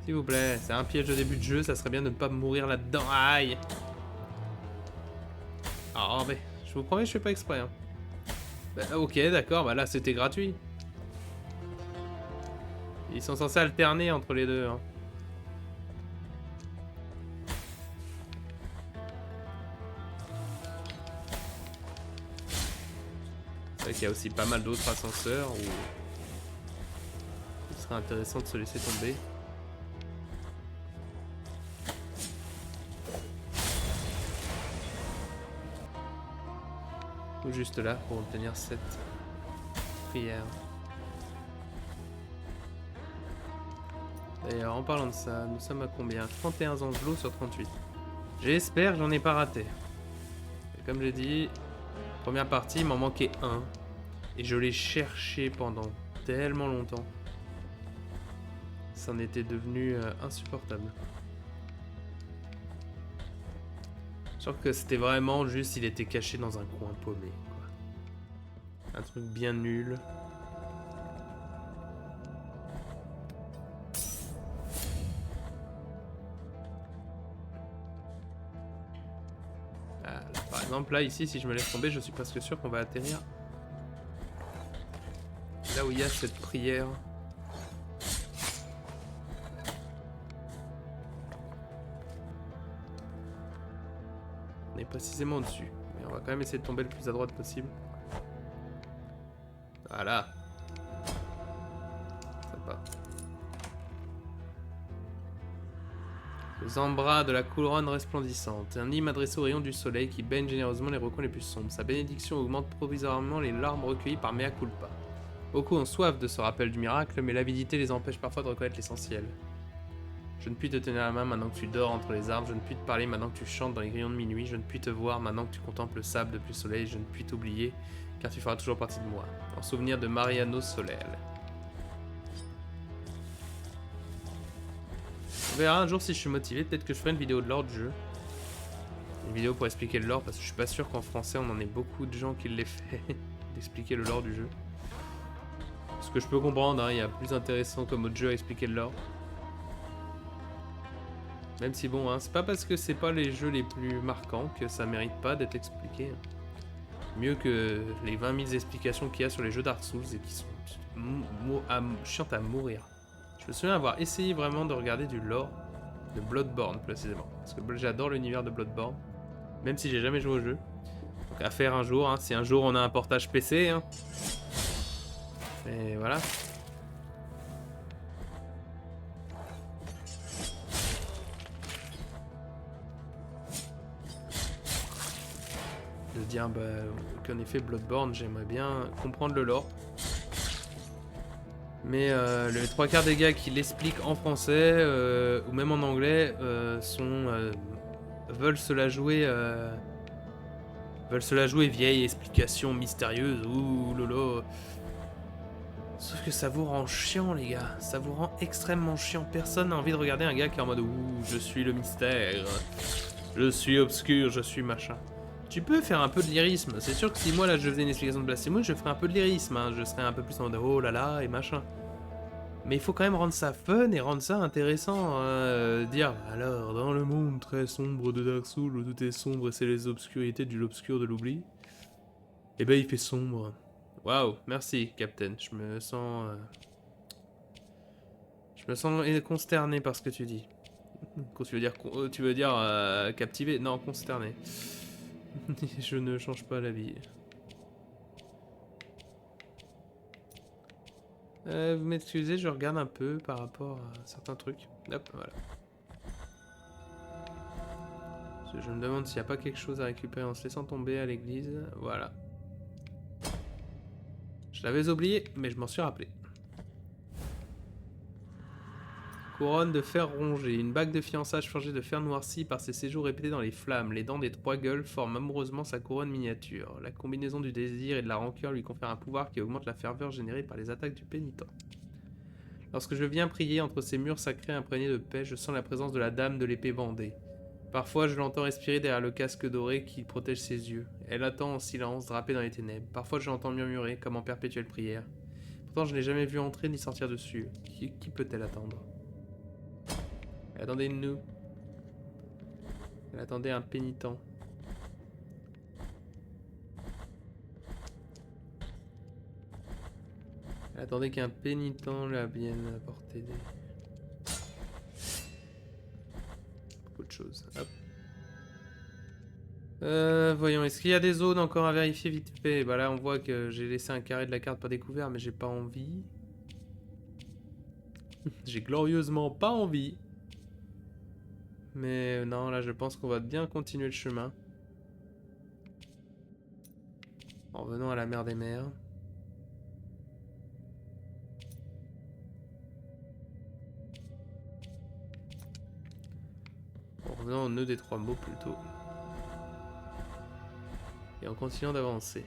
S'il vous plaît, c'est un piège de début de jeu. Ça serait bien de ne pas mourir là-dedans. Aïe. Ah, mais je vous promets, je fais pas exprès. Hein. Bah, ok, d'accord, bah là c'était gratuit. Ils sont censés alterner entre les deux. Hein. C'est vrai qu'il y a aussi pas mal d'autres ascenseurs où il serait intéressant de se laisser tomber. Ou juste là pour obtenir cette prière. D'ailleurs, en parlant de ça, nous sommes à combien? 31 angelots sur 38. J'espère que j'en ai pas raté. Et comme j'ai dit, première partie, il m'en manquait un. Et je l'ai cherché pendant tellement longtemps. Ça en était devenu insupportable. Je crois que c'était vraiment juste, il était caché dans un coin paumé, quoi. Un truc bien nul. Ah, là, par exemple, là, ici, si je me laisse tomber, je suis presque sûr qu'on va atterrir là où il y a cette prière. On est précisément au-dessus. Mais on va quand même essayer de tomber le plus à droite possible. Voilà. Sympa. Le Zambra de la couronne resplendissante. Un hymne adressé aux rayons du soleil qui baigne généreusement les recoins les plus sombres. Sa bénédiction augmente provisoirement les larmes recueillies par mea culpa. Beaucoup ont soif de ce rappel du miracle, mais l'avidité les empêche parfois de reconnaître l'essentiel. Je ne puis te tenir la main maintenant que tu dors entre les arbres, je ne puis te parler maintenant que tu chantes dans les grillons de minuit, je ne puis te voir maintenant que tu contemples le sable depuis le soleil, je ne puis t'oublier, car tu feras toujours partie de moi, en souvenir de Mariano Soler. On verra un jour si je suis motivé, peut-être que je ferai une vidéo de lore du jeu. Une vidéo pour expliquer le lore, parce que je suis pas sûr qu'en français on en ait beaucoup de gens qui l'aient fait, d'expliquer le lore du jeu. Ce que je peux comprendre, hein, il y a plus intéressant comme autre jeu à expliquer le lore. Même si bon, hein, c'est pas parce que c'est pas les jeux les plus marquants que ça mérite pas d'être expliqué. Mieux que les 20 000 explications qu'il y a sur les jeux Dark Souls et qui sont chiantes à mourir. Je me souviens avoir essayé vraiment de regarder du lore de Bloodborne précisément. Parce que j'adore l'univers de Bloodborne. Même si j'ai jamais joué au jeu. Donc à faire un jour, hein, si un jour on a un portage PC. Hein. Et voilà. De dire bah, qu'en effet Bloodborne, j'aimerais bien comprendre le lore. Mais les trois quarts des gars qui l'expliquent en français ou même en anglais veulent se la jouer vieille explication mystérieuse. Ouh lolo. Sauf que ça vous rend chiant les gars, ça vous rend extrêmement chiant. Personne n'a envie de regarder un gars qui est en mode ouh je suis le mystère, je suis obscur, je suis machin. Tu peux faire un peu de lyrisme, c'est sûr que si moi là je faisais une explication de Blasphemous, je ferais un peu de lyrisme, hein. Je serais un peu plus en mode oh là là et machin. Mais il faut quand même rendre ça fun et rendre ça intéressant. Dire, alors, dans le monde très sombre de Dark Souls, où tout est sombre et c'est les obscurités de l'obscur de l'oubli, eh ben il fait sombre. Waouh, merci, Captain. Je me sens consterné par ce que tu dis. Tu veux dire captivé? Non, consterné. Je ne change pas la vie. Vous m'excusez, je regarde un peu par rapport à certains trucs. Hop, voilà. Je me demande s'il n'y a pas quelque chose à récupérer en se laissant tomber à l'église. Voilà. Je l'avais oublié, mais je m'en suis rappelé. Couronne de fer rongé. Une bague de fiançailles forgée de fer noirci par ses séjours répétés dans les flammes. Les dents des trois gueules forment amoureusement sa couronne miniature. La combinaison du désir et de la rancœur lui confère un pouvoir qui augmente la ferveur générée par les attaques du pénitent. Lorsque je viens prier entre ces murs sacrés imprégnés de paix, je sens la présence de la dame de l'épée bandée. Parfois, je l'entends respirer derrière le casque doré qui protège ses yeux. Elle attend en silence, drapée dans les ténèbres. Parfois, je l'entends murmurer, comme en perpétuelle prière. Pourtant, je n'ai jamais vu entrer ni sortir dessus. Qui peut-elle attendre? Elle attendait une nous. Elle attendait un pénitent. Elle attendait qu'un pénitent la vienne apporter des... beaucoup de choses. Hop. Voyons, est-ce qu'il y a des zones encore à vérifier vite fait? Bah là, on voit que j'ai laissé un carré de la carte pas découvert, mais j'ai pas envie. J'ai glorieusement pas envie. Mais non, là, je pense qu'on va bien continuer le chemin. En venant à la mer des mers. En revenant au nœud des trois mots plutôt. Et en continuant d'avancer.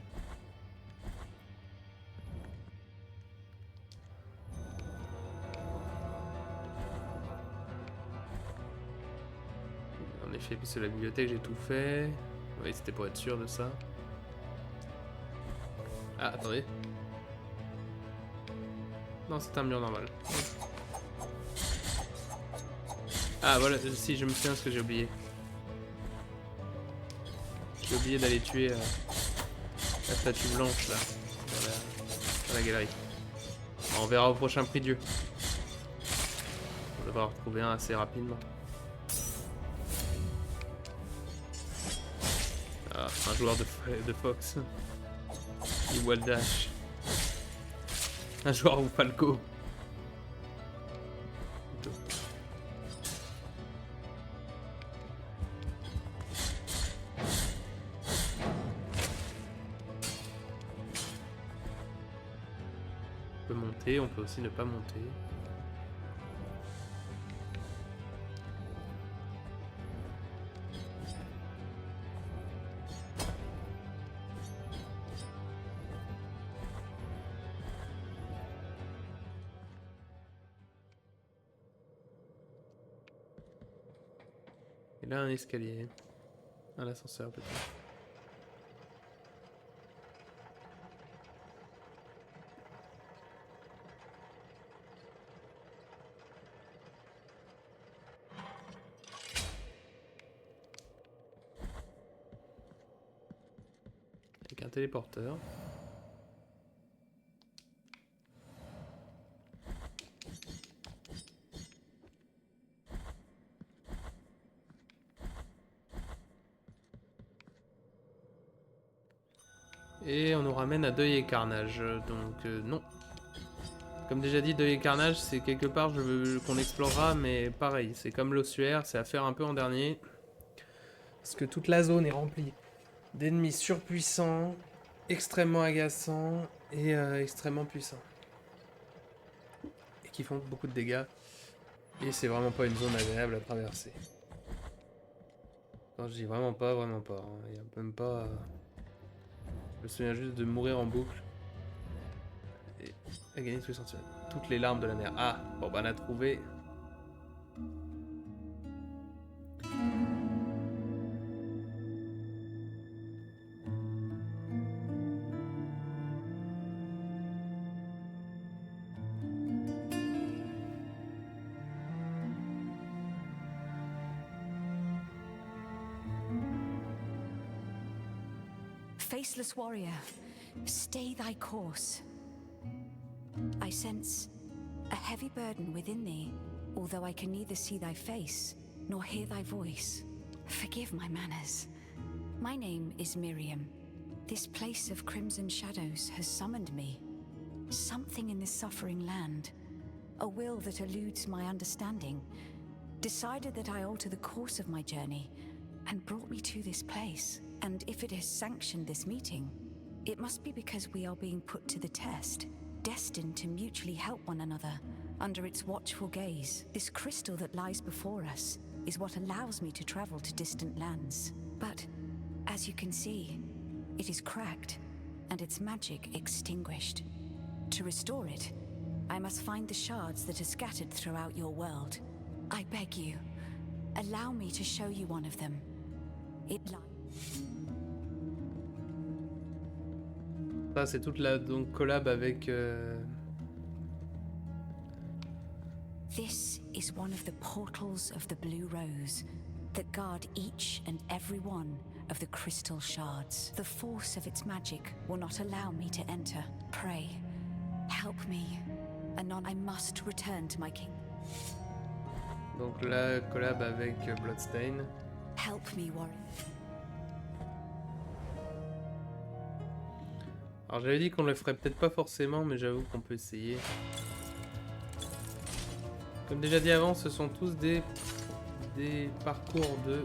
En effet, puisque la bibliothèque j'ai tout fait. Oui, c'était pour être sûr de ça. Ah, attendez. Non, c'est un mur normal. Ah, voilà, si, je me souviens ce que j'ai oublié. J'ai oublié d'aller tuer la statue blanche, là, dans la galerie. On verra au prochain prix Dieu. On devra en retrouver un assez rapidement. Ah, un joueur de Fox. Du Waldash. Un joueur au Falco. On peut monter, on peut aussi ne pas monter. Et là, un escalier. Un ascenseur peut-être. qu'un téléporteur. Et on nous ramène à Deuil et Carnage, donc non. Comme déjà dit, Deuil et Carnage, c'est quelque part je veux qu'on explorera, mais pareil, c'est comme l'ossuaire, c'est à faire un peu en dernier. Parce que toute la zone est remplie d'ennemis surpuissants, extrêmement agaçants et extrêmement puissants. Et qui font beaucoup de dégâts. Et c'est vraiment pas une zone agréable à traverser. Quand je dis vraiment pas, hein. Il y a même pas... Je me souviens juste de mourir en boucle. Et à gagner tous les sentiments. Toutes les larmes de la mer. Ah, bon bah on a trouvé. Faceless warrior, stay thy course. I sense a heavy burden within thee, although I can neither see thy face nor hear thy voice. Forgive my manners. My name is Miriam. This place of crimson shadows has summoned me. Something in this suffering land, a will that eludes my understanding, decided that I alter the course of my journey and brought me to this place. And if it has sanctioned this meeting, it must be because we are being put to the test, destined to mutually help one another under its watchful gaze. This crystal that lies before us is what allows me to travel to distant lands. But, as you can see, it is cracked and its magic extinguished. To restore it, I must find the shards that are scattered throughout your world. I beg you, allow me to show you one of them. It lies... Ça c'est toute la donc collab avec This is one of the portals of the Blue Rose that guard each and every one of the crystal shards. The force of its magic will not allow me to enter. Pray, help me. Anon I must return to my king. donc la collab avec Bloodstain. Help me, warrior. Alors j'avais dit qu'on le ferait peut-être pas forcément, mais j'avoue qu'on peut essayer. Comme déjà dit avant, ce sont tous des parcours de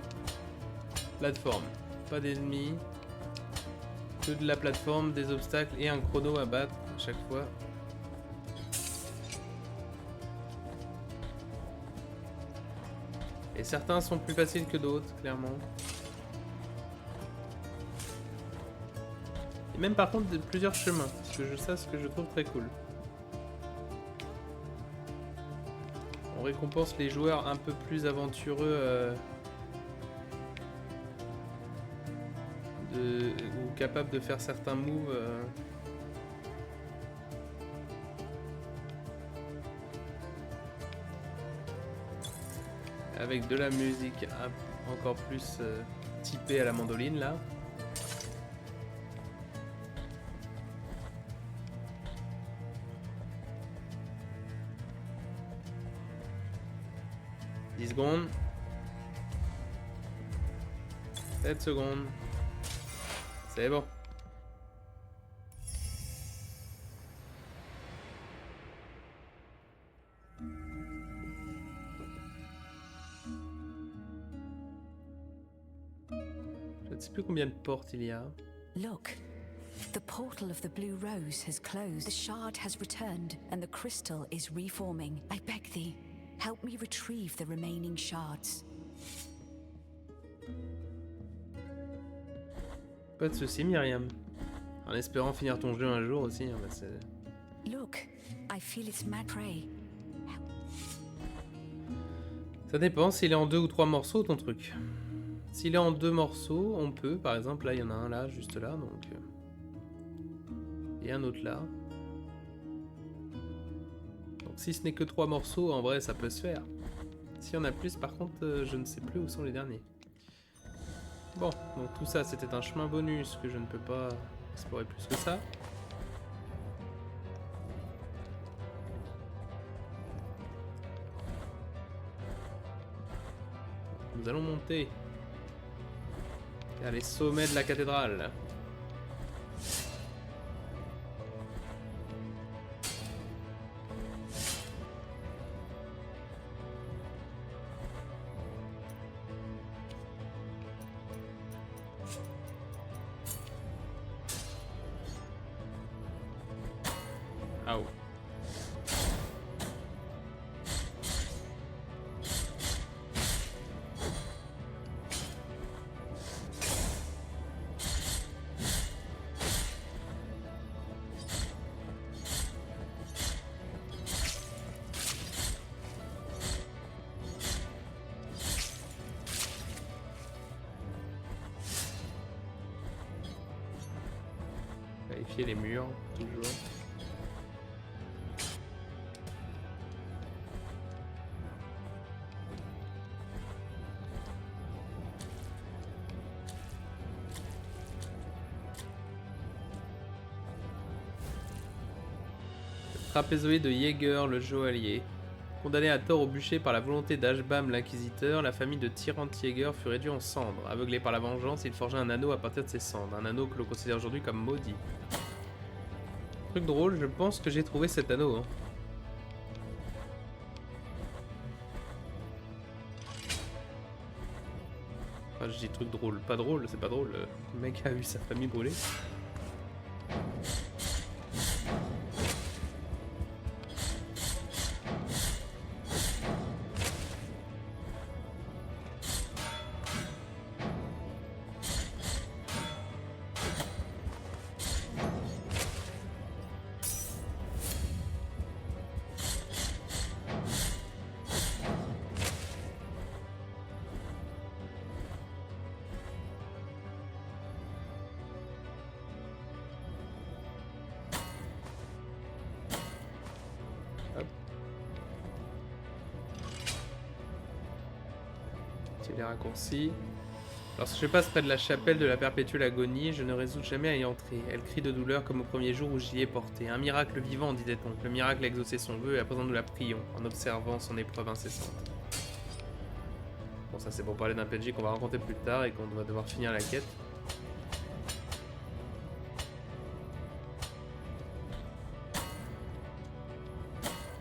plateforme. Pas d'ennemis, que de la plateforme, des obstacles et un chrono à battre à chaque fois. Et certains sont plus faciles que d'autres, clairement. Et même par contre de plusieurs chemins, ça ce que je trouve très cool. On récompense les joueurs un peu plus aventureux ou capables de faire certains moves. Avec de la musique encore plus typée à la mandoline là. Secondes. 7 secondes. C'est bon. Je ne sais plus combien de portes il y a. Look, the portal of the Blue Rose has closed. The shard has returned and the crystal is reforming. I beg thee, help me retrieve the remaining shards. Pas de soucis, Myriam. En espérant finir ton jeu un jour aussi. Hein, bah Look, I feel its mad prey. ça dépend s'il est en 2 ou 3 morceaux ton truc. S'il est en 2 morceaux, on peut, par exemple, là il y en a un là, juste là, donc. Et un autre là. Donc si ce n'est que 3 morceaux, en vrai ça peut se faire. S'il y en a plus, par contre, je ne sais plus où sont les derniers. Bon, donc tout ça c'était un chemin bonus que je ne peux pas explorer plus que ça. Nous allons monter vers les sommets de la cathédrale. Ah oh. Vérifier les murs, toujours. Trapézoïde de Jäger, le joaillier. Condamné à tort au bûcher par la volonté d'Ashbam l'inquisiteur, la famille de Tyrant Jäger fut réduite en cendres. Aveuglé par la vengeance, il forgea un anneau à partir de ses cendres. Un anneau que l'on considère aujourd'hui comme maudit. Truc drôle, je pense que j'ai trouvé cet anneau. Hein. Enfin, je dis truc drôle. Pas drôle, c'est pas drôle. Le mec a vu sa famille brûler. Les raccourcis. Lorsque je passe près de la chapelle de la perpétuelle agonie, je ne résous jamais à y entrer. Elle crie de douleur comme au premier jour où j'y ai porté. Un miracle vivant, disait-on. Le miracle a exaucé son vœu et à présent nous la prions, en observant son épreuve incessante. Bon, ça c'est pour parler d'un PNJ qu'on va rencontrer plus tard et qu'on va devoir finir la quête.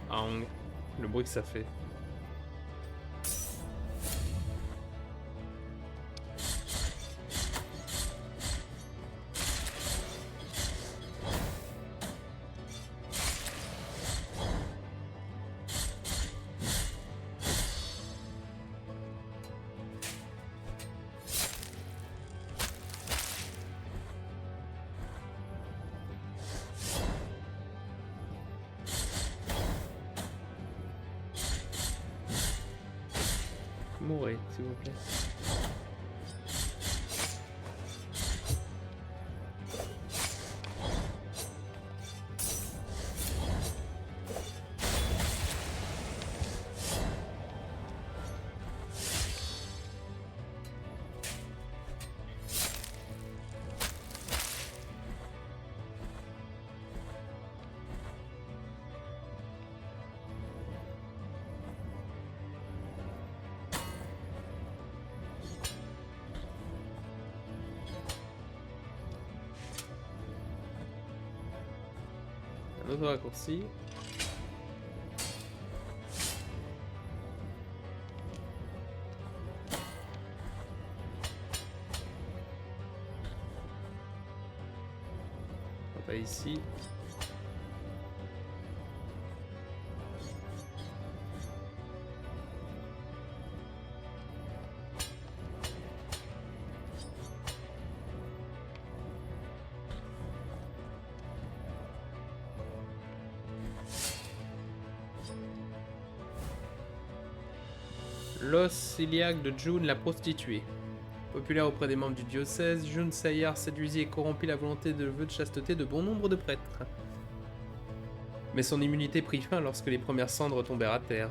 Aang, le bruit que ça fait. Mourez, s'il vous plaît. Un autre raccourci. On va ici. L'os iliaque de June la prostituée. Populaire auprès des membres du diocèse, June Sayar séduisit et corrompit la volonté de vœux de chasteté de bon nombre de prêtres. Mais son immunité prit fin lorsque les premières cendres tombèrent à terre.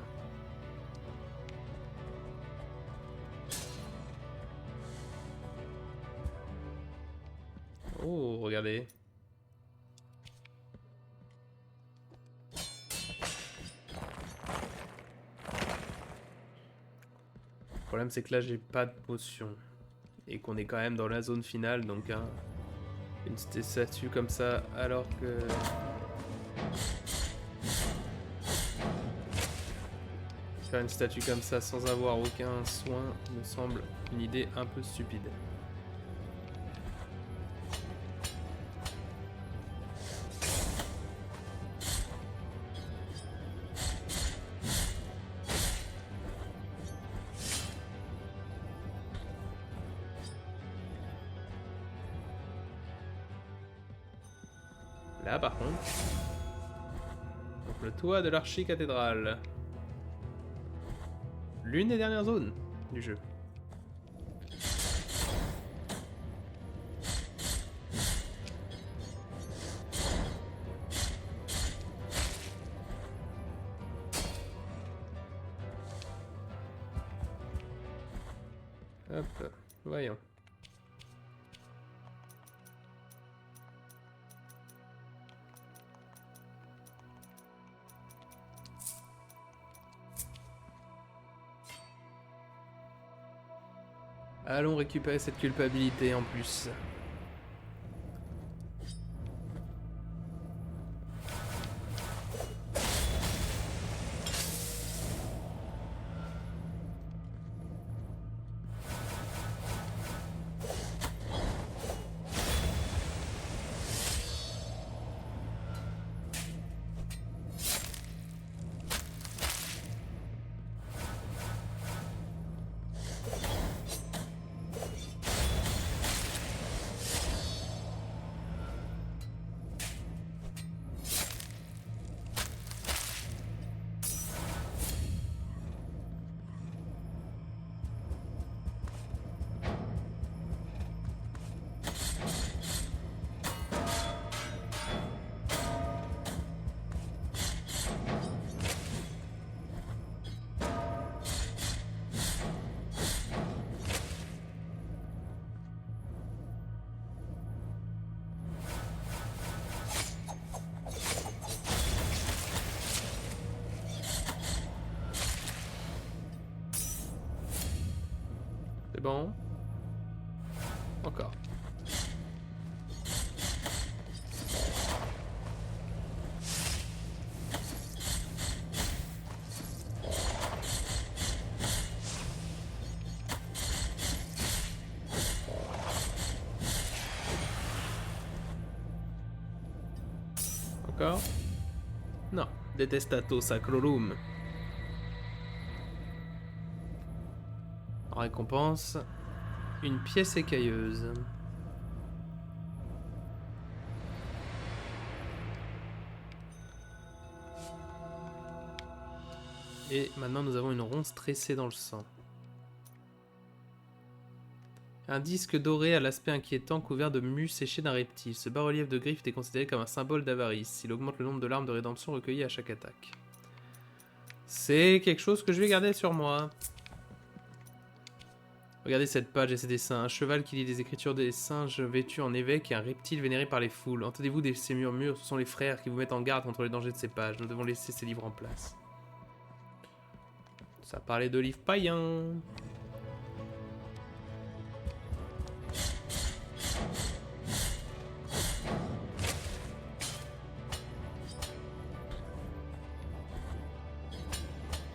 Regardez. Le problème c'est que là j'ai pas de potion. Et qu'on est quand même dans la zone finale, donc hein, une statue comme ça alors que... Faire une statue comme ça sans avoir aucun soin me semble une idée un peu stupide. Là par contre, donc le toit de l'archicathédrale. L'une des dernières zones du jeu. Hop, voyons. Allons récupérer cette culpabilité en plus. C'est bon. Encore. Encore. Non. Detestato sacrorum. En récompense, une pièce écailleuse. Et maintenant nous avons une ronce tressée dans le sang. Un disque doré à l'aspect inquiétant couvert de mue séchée d'un reptile. Ce bas-relief de griffes est considéré comme un symbole d'avarice. Il augmente le nombre de larmes de rédemption recueillies à chaque attaque. C'est quelque chose que je vais garder sur moi. Regardez cette page et ces dessins. Un cheval qui lit des écritures des singes vêtus en évêque et un reptile vénéré par les foules. Entendez-vous de ces murmures, ce sont les frères qui vous mettent en garde contre les dangers de ces pages. Nous devons laisser ces livres en place. Ça parlait de livres païens.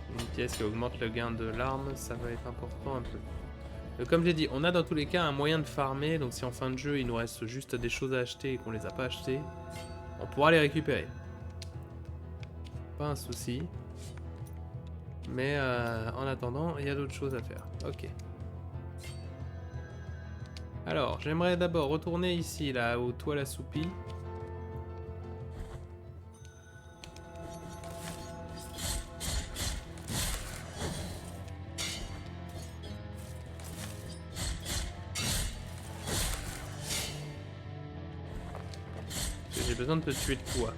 Une pièce qui augmente le gain de l'arme, ça va être important un peu. Comme j'ai dit, on a dans tous les cas un moyen de farmer, donc si en fin de jeu il nous reste juste des choses à acheter et qu'on les a pas achetées, on pourra les récupérer. Pas un souci. Mais en attendant, il y a d'autres choses à faire. Ok. Alors, j'aimerais d'abord retourner ici, là, au toile assoupi. J'ai besoin de te tuer de toi.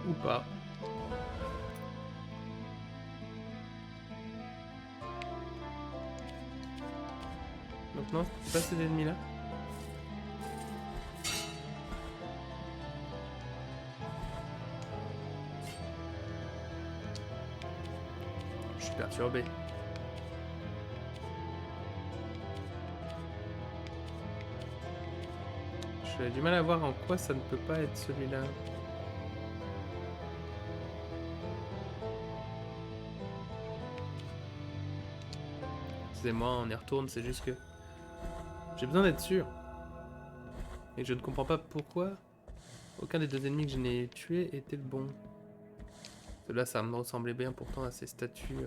Ou pas. Donc non, c'est pas ces ennemis-là. Je suis perturbé. J'ai du mal à voir en quoi ça ne peut pas être celui-là. Excusez-moi, on y retourne, c'est juste que j'ai besoin d'être sûr. Et je ne comprends pas pourquoi aucun des deux ennemis que je n'ai tués était le bon. Là, ça me ressemblait bien pourtant à ces statues.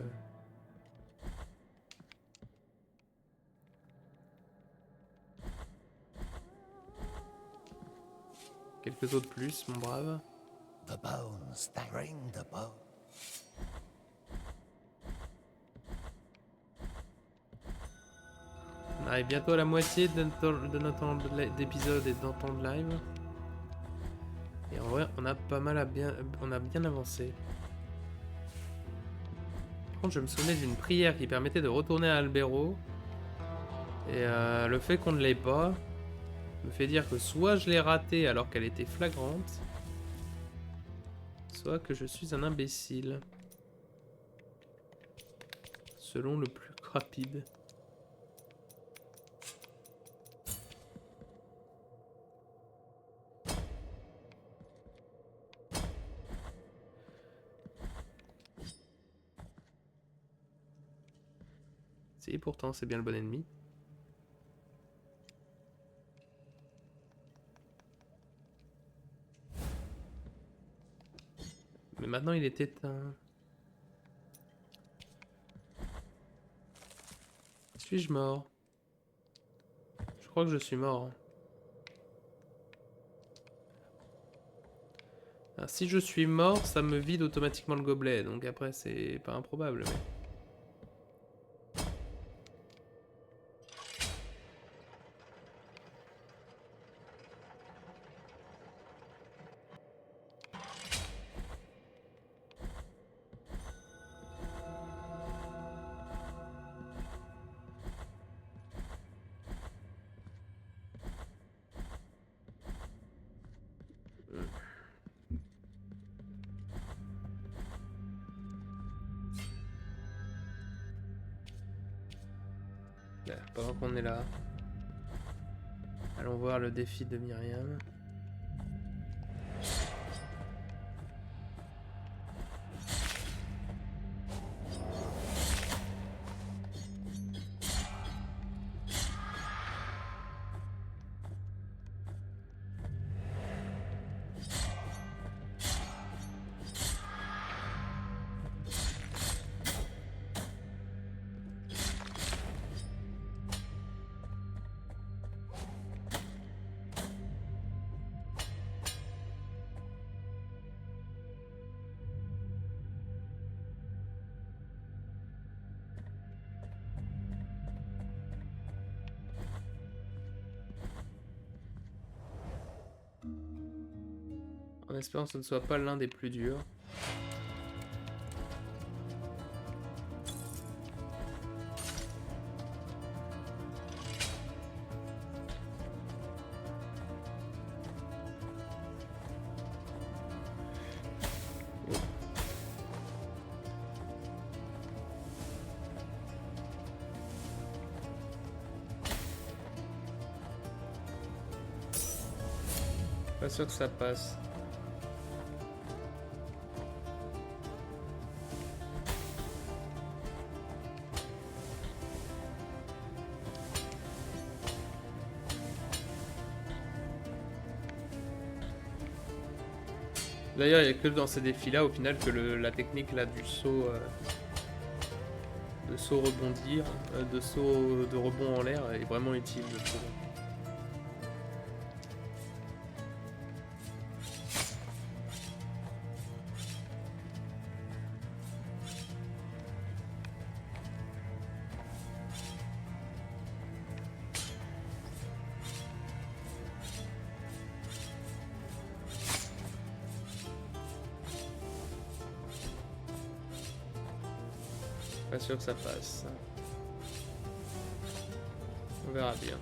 Quelques autres plus, mon brave. The bones, bring the bones. On arrive bientôt à la moitié de notre temps d'épisode et de notre temps de live. Et en vrai, on a pas mal on a bien avancé. Par contre, je me souvenais d'une prière qui permettait de retourner à Albero. Et le fait qu'on ne l'ait pas me fait dire que soit je l'ai ratée alors qu'elle était flagrante, soit que je suis un imbécile. Selon le plus rapide. Si, pourtant, c'est bien le bon ennemi. Mais maintenant, il est éteint. Suis-je mort? Je crois que je suis mort. Alors, si je suis mort, ça me vide automatiquement le gobelet. Donc après, c'est pas improbable. Mais... pendant qu'on est là, allons voir le défi de Myriam. En espérant que ce ne soit pas l'un des plus durs. Pas sûr que ça passe. D'ailleurs, il n'y a que dans ces défis-là, au final, que la technique là, du saut, de saut rebondir, de saut de rebond en l'air est vraiment utile, je trouve. Pas sûr que ça passe. On verra bien.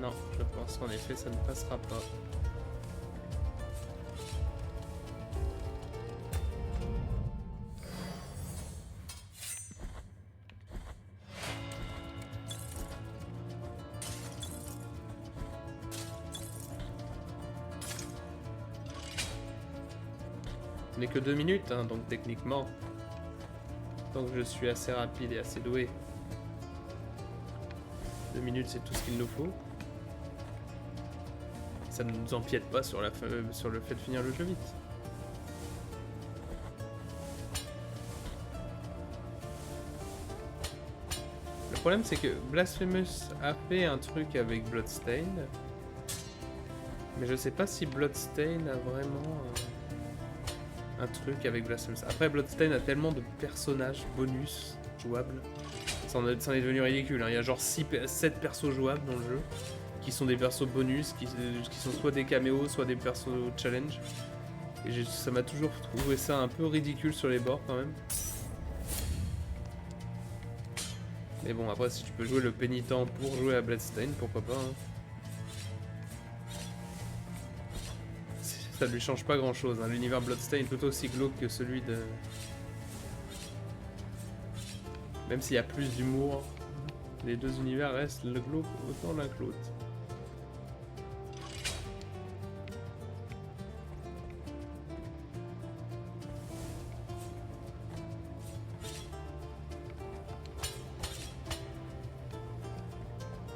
Non, je pense qu'en effet ça ne passera pas. Ce n'est que 2 minutes, hein, donc techniquement, tant que je suis assez rapide et assez doué, 2 minutes c'est tout ce qu'il nous faut. Ça ne nous empiète pas sur, sur le fait de finir le jeu vite. Le problème c'est que Blasphemous a fait un truc avec Bloodstained, mais je sais pas si Bloodstained a vraiment un truc avec Blasphemous. Après, Bloodstained a tellement de personnages bonus jouables, ça en est devenu ridicule, hein. Il y a genre 7 persos jouables dans le jeu, qui sont des persos bonus, qui sont soit des caméos, soit des persos challenge. Et ça m'a toujours trouvé ça un peu ridicule sur les bords quand même. Mais bon, après si tu peux jouer le pénitent pour jouer à Bloodstained, pourquoi pas, hein. Ça lui change pas grand chose, hein. L'univers Bloodstained est tout aussi glauque que celui de... Même s'il y a plus d'humour, les deux univers restent le glauque autant l'un que l'autre.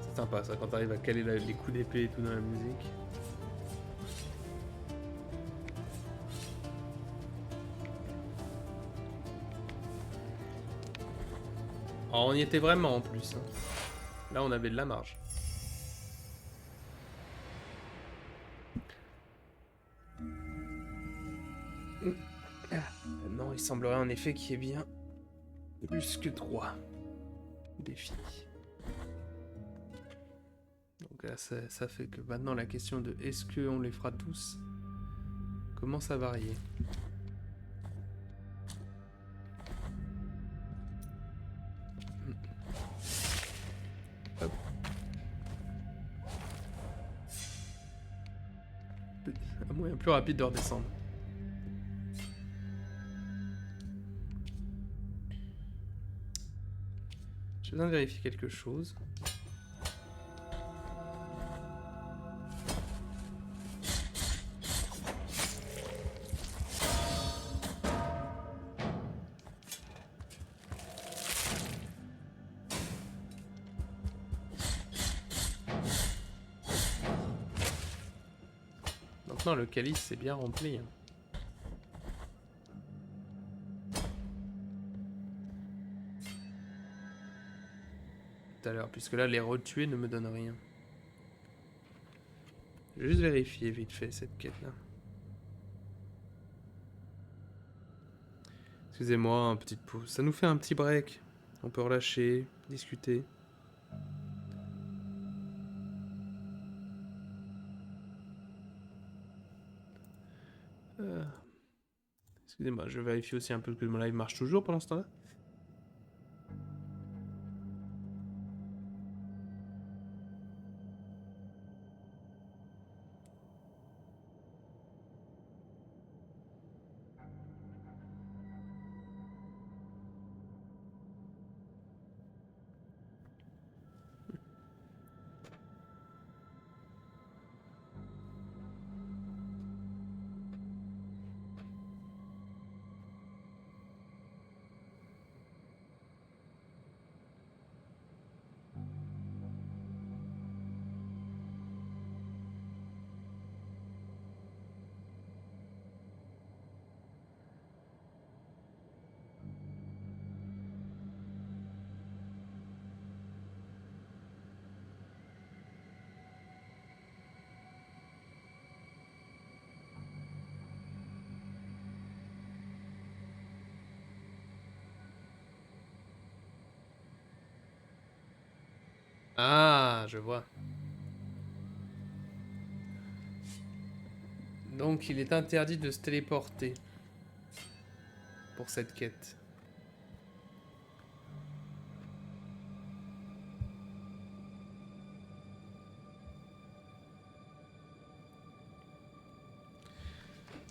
C'est sympa ça, quand t'arrives à caler les coups d'épée et tout dans la musique. Oh, on y était vraiment en plus, hein. Là on avait de la marge. Non, il semblerait en effet qu'il y ait bien plus que 3 défis. Donc là ça fait que maintenant la question de est-ce qu'on les fera tous commence à varier. Hop. Un moyen plus rapide de redescendre. J'ai besoin de vérifier quelque chose. Maintenant le calice c'est bien rempli, hein. Tout à l'heure, puisque là les retuer ne me donnent rien. Je vais juste vérifier vite fait cette quête là. Excusez-moi, une petite pause. Ça nous fait un petit break. On peut relâcher, discuter. Excusez-moi, je vérifie aussi un peu que mon live marche toujours pendant ce temps-là. Ah, je vois. Donc il est interdit de se téléporter pour cette quête.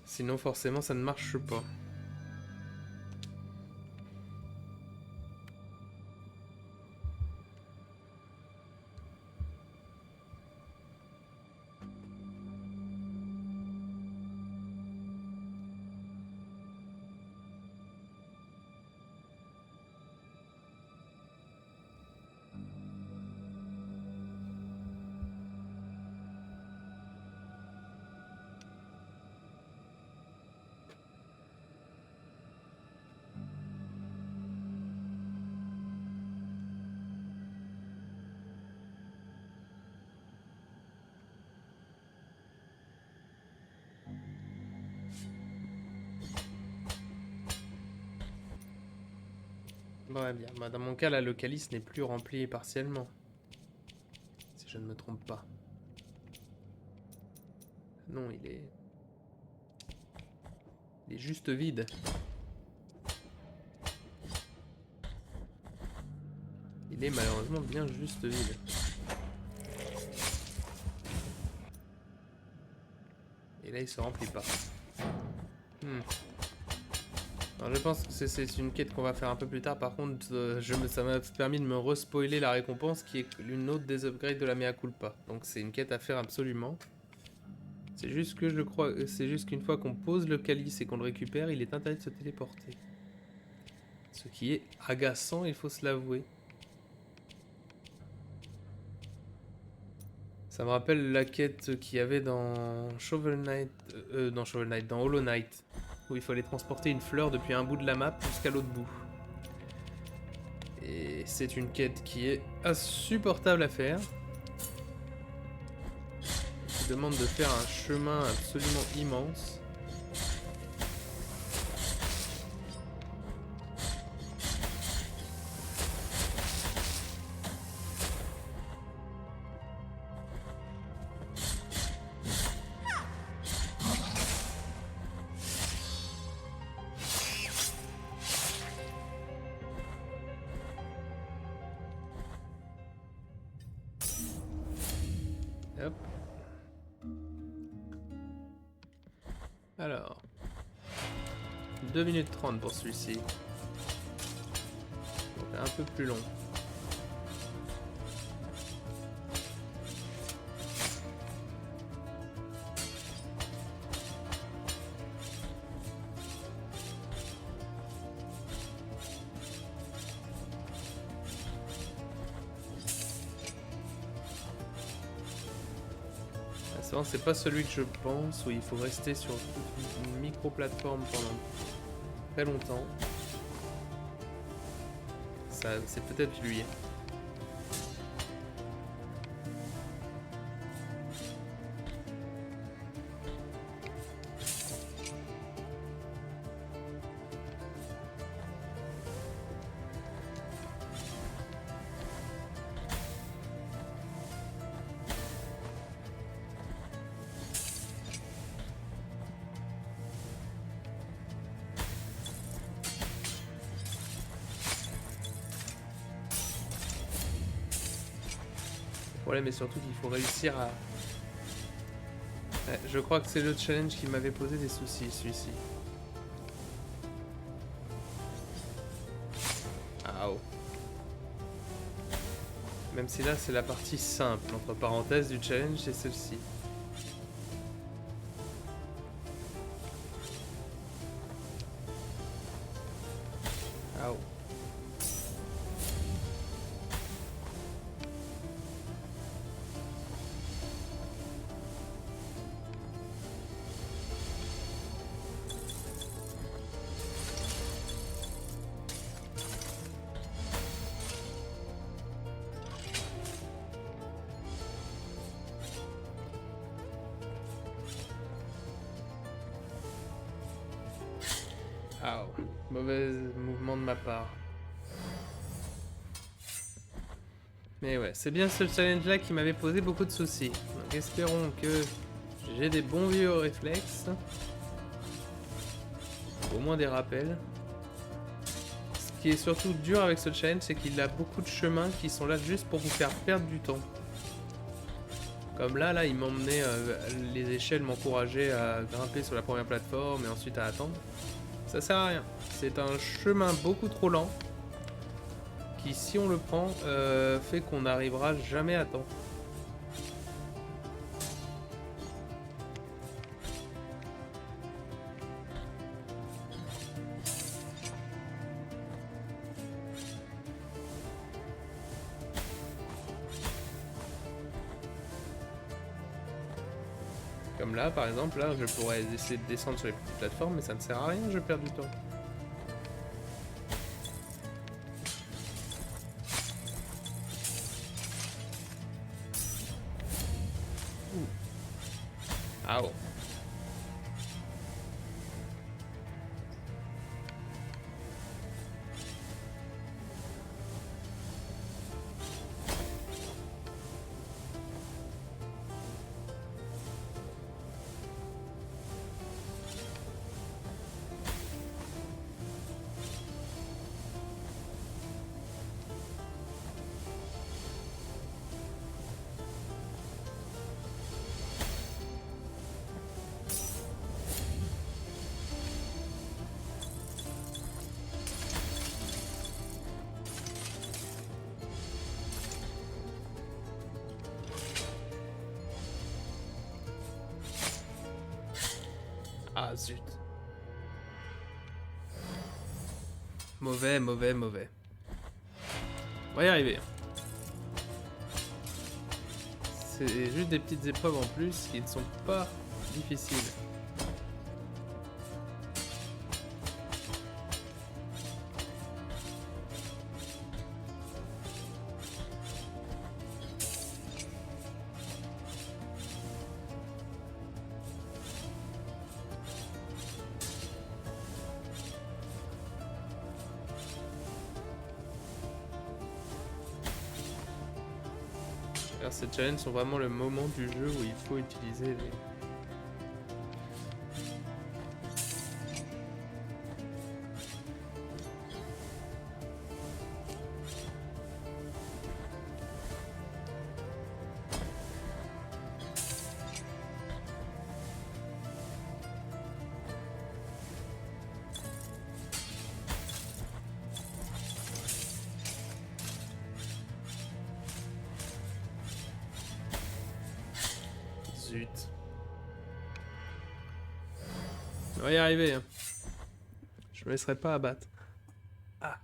Sinon forcément ça ne marche pas. Ouais, bien. Bah, dans mon cas, là, le calice n'est plus rempli partiellement. Si je ne me trompe pas. Non, il est... Il est juste vide. Il est malheureusement bien juste vide. Et là, il se remplit pas. Alors, je pense que c'est une quête qu'on va faire un peu plus tard. Par contre, ça m'a permis de me respoiler la récompense qui est l'une autre des upgrades de la Mea Culpa. Donc c'est une quête à faire absolument. C'est juste que je crois, c'est juste qu'une fois qu'on pose le calice et qu'on le récupère, il est interdit de se téléporter. Ce qui est agaçant, il faut se l'avouer. Ça me rappelle la quête qu'il y avait dans Shovel Knight, dans Hollow Knight, où il fallait transporter une fleur depuis un bout de la map jusqu'à l'autre bout. Et c'est une quête qui est insupportable à faire. Qui demande de faire un chemin absolument immense. Hop. Alors. 2 minutes 30 pour celui-ci. Donc un peu plus long. C'est pas celui que je pense, où il faut rester sur une micro-plateforme pendant très longtemps. Ça, c'est peut-être lui. Le problème est surtout qu'il faut réussir à... Ouais, je crois que c'est le challenge qui m'avait posé des soucis, celui-ci. Ah oh. Même si là c'est la partie simple, entre parenthèses, du challenge, c'est celle-ci. Ah oh. Ah, oh. Mauvais mouvement de ma part. Mais ouais, c'est bien ce challenge-là qui m'avait posé beaucoup de soucis. Donc espérons que j'ai des bons vieux réflexes. Au moins des rappels. Ce qui est surtout dur avec ce challenge, c'est qu'il a beaucoup de chemins qui sont là juste pour vous faire perdre du temps. Comme là, il m'emmenait, les échelles m'encourageaient à grimper sur la première plateforme et ensuite à attendre. Ça sert à rien. C'est un chemin beaucoup trop lent qui, si on le prend, fait qu'on n'arrivera jamais à temps. Comme là, par exemple, là, je pourrais essayer de descendre sur les plateformes, mais ça ne sert à rien, je perds du temps. Ah oh. Ah zut. Mauvais, mauvais, mauvais. On va y arriver. C'est juste des petites épreuves en plus qui ne sont pas difficiles. Alors, ces challenges sont vraiment le moment du jeu où il faut utiliser les... Zut. On va y arriver. Hein. Je me laisserai pas abattre. Ah.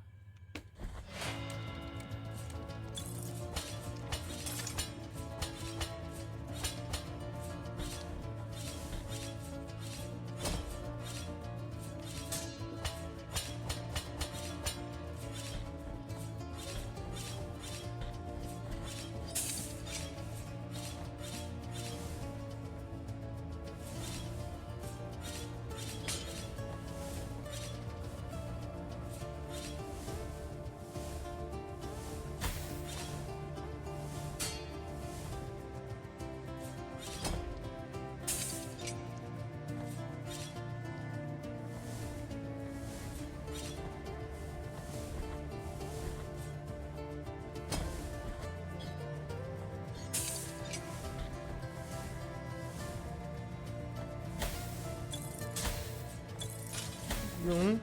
Non.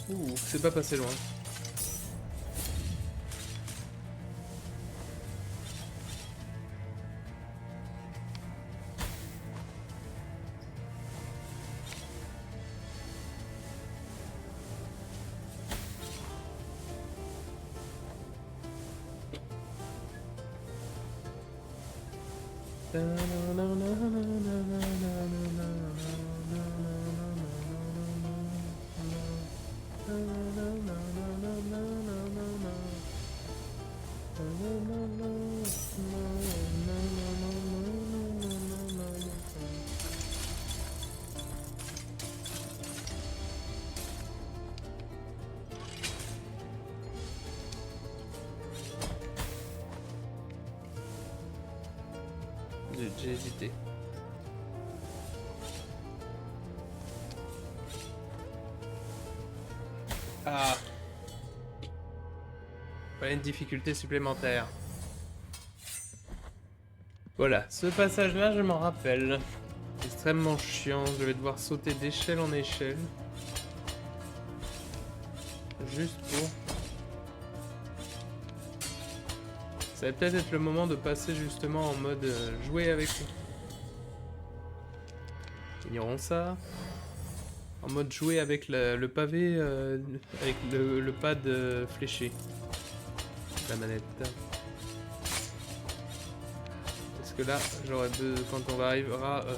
Ouh, c'est pas passé loin. J'ai hésité. Ah. Voilà une difficulté supplémentaire. Voilà, ce passage-là, je m'en rappelle. Extrêmement chiant, je vais devoir sauter d'échelle en échelle. Juste pour... Ça va peut-être être le moment de passer justement en mode jouer avec... Ignorons ça. En mode jouer avec le pavé, avec le pad fléché. La manette. Parce que là, quand on va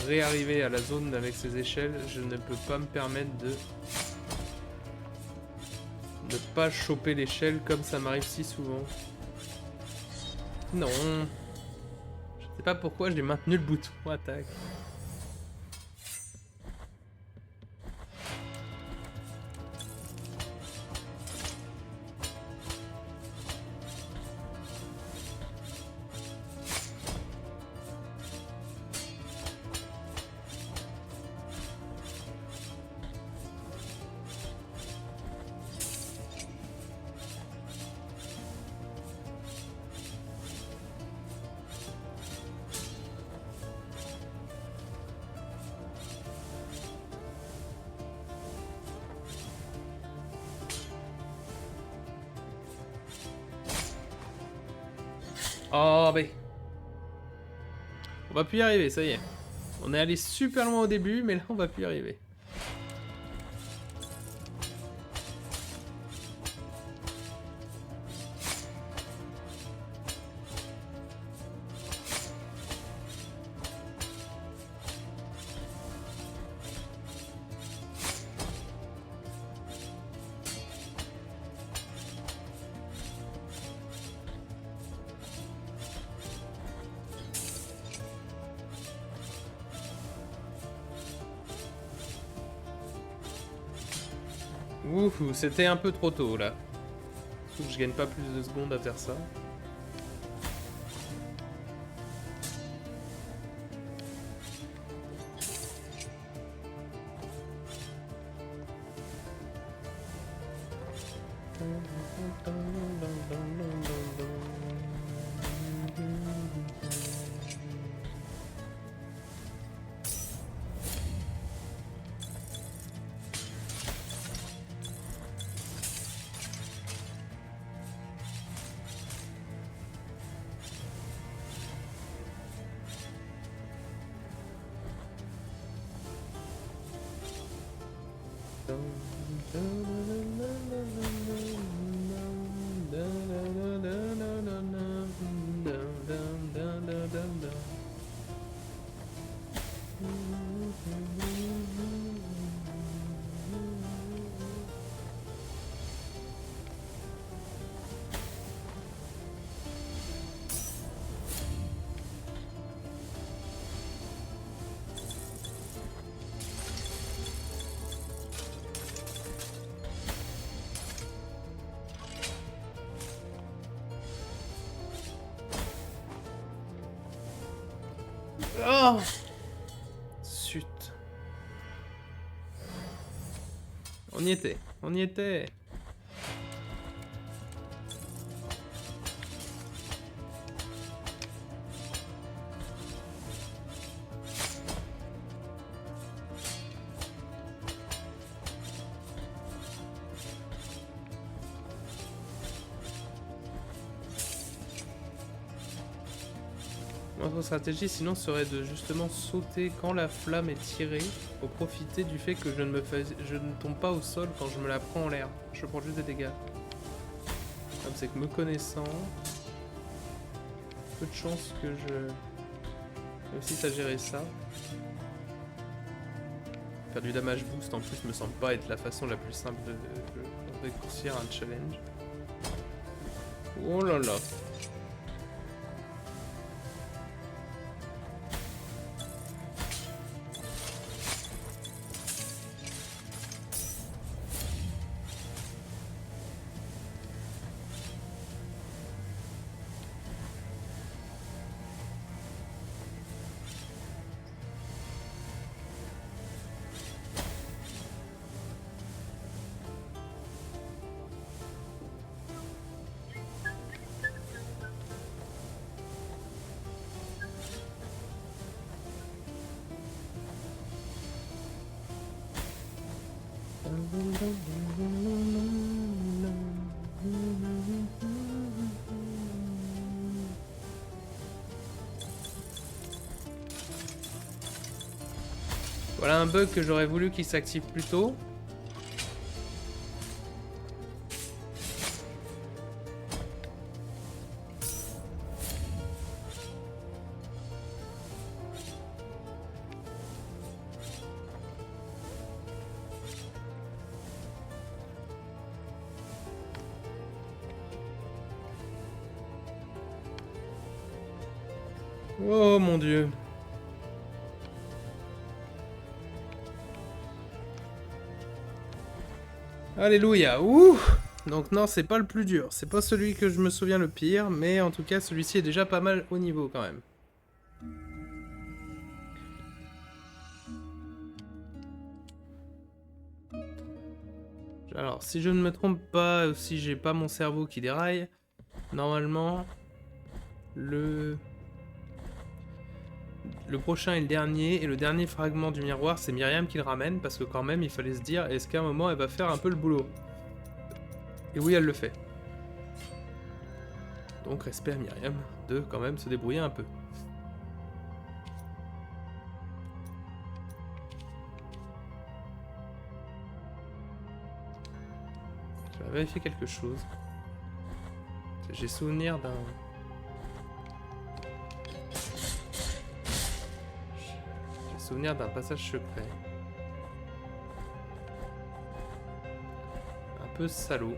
réarriver à la zone avec ces échelles, je ne peux pas me permettre de ne pas choper l'échelle comme ça m'arrive si souvent. Non. Je sais pas pourquoi j'ai maintenu le bouton attaque. Oh, mais... On va plus y arriver, ça y est. On est allé super loin au début, mais là, on va plus y arriver. Ouh, c'était un peu trop tôt là. Faut que je gagne pas plus de secondes à faire ça. Oh! Zut. On y était, on y était. Notre stratégie sinon serait de justement sauter quand la flamme est tirée pour profiter du fait que je ne tombe pas au sol quand je me la prends en l'air. Je prends juste des dégâts. Comme c'est que me connaissant, peu de chance que je réussisse à gérer ça. Faire du damage boost en plus me semble pas être la façon la plus simple de réussir un challenge. Oh là là. Voilà un bug que j'aurais voulu qu'il s'active plus tôt. Oh mon Dieu. Alléluia. Ouh. Donc non, c'est pas le plus dur. C'est pas celui que je me souviens le pire, mais en tout cas, celui-ci est déjà pas mal au niveau quand même. Alors, si je ne me trompe pas, si j'ai pas mon cerveau qui déraille, normalement, le prochain est le dernier, et le dernier fragment du miroir, c'est Myriam qui le ramène, parce que quand même, il fallait se dire, est-ce qu'à un moment, elle va faire un peu le boulot? Et oui, elle le fait. Donc, respect à Myriam de, quand même, se débrouiller un peu. Je vais vérifier quelque chose. J'ai souvenir d'un... Souvenir d'un passage secret. Un peu salaud.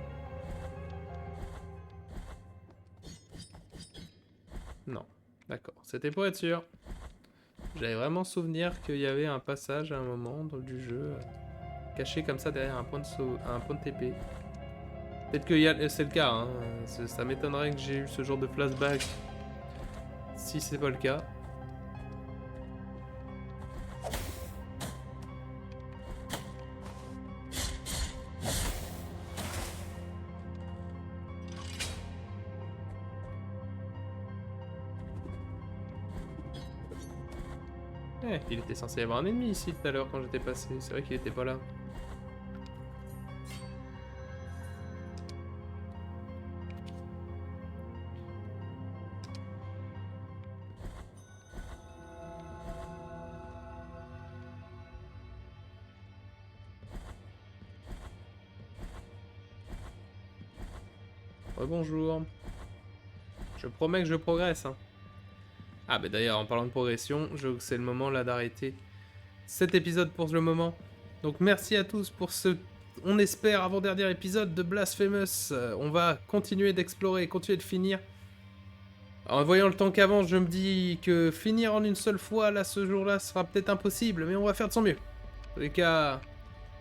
Non, d'accord. C'était pour être sûr. J'avais vraiment souvenir qu'il y avait un passage à un moment du jeu caché comme ça derrière un point de TP. Peut-être que c'est le cas, hein. Ça m'étonnerait que j'ai eu ce genre de flashback si c'est pas le cas. Il était censé y avoir un ennemi ici tout à l'heure quand j'étais passé. C'est vrai qu'il était pas là. Rebonjour. Je promets que je progresse, hein. Ah bah d'ailleurs, en parlant de progression, c'est le moment là d'arrêter cet épisode pour le moment. Donc merci à tous pour ce, on espère, avant-dernier épisode de Blasphemous. On va continuer d'explorer, continuer de finir. Alors, en voyant le temps qu'avance, je me dis que finir en une seule fois, là, ce jour-là, sera peut-être impossible, mais on va faire de son mieux. En tous les cas,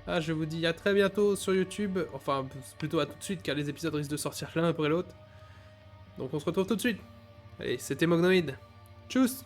je vous dis à très bientôt sur YouTube. Enfin, plutôt à tout de suite, car les épisodes risquent de sortir l'un après l'autre. Donc on se retrouve tout de suite. Allez, c'était Mognoïd. Tchuss!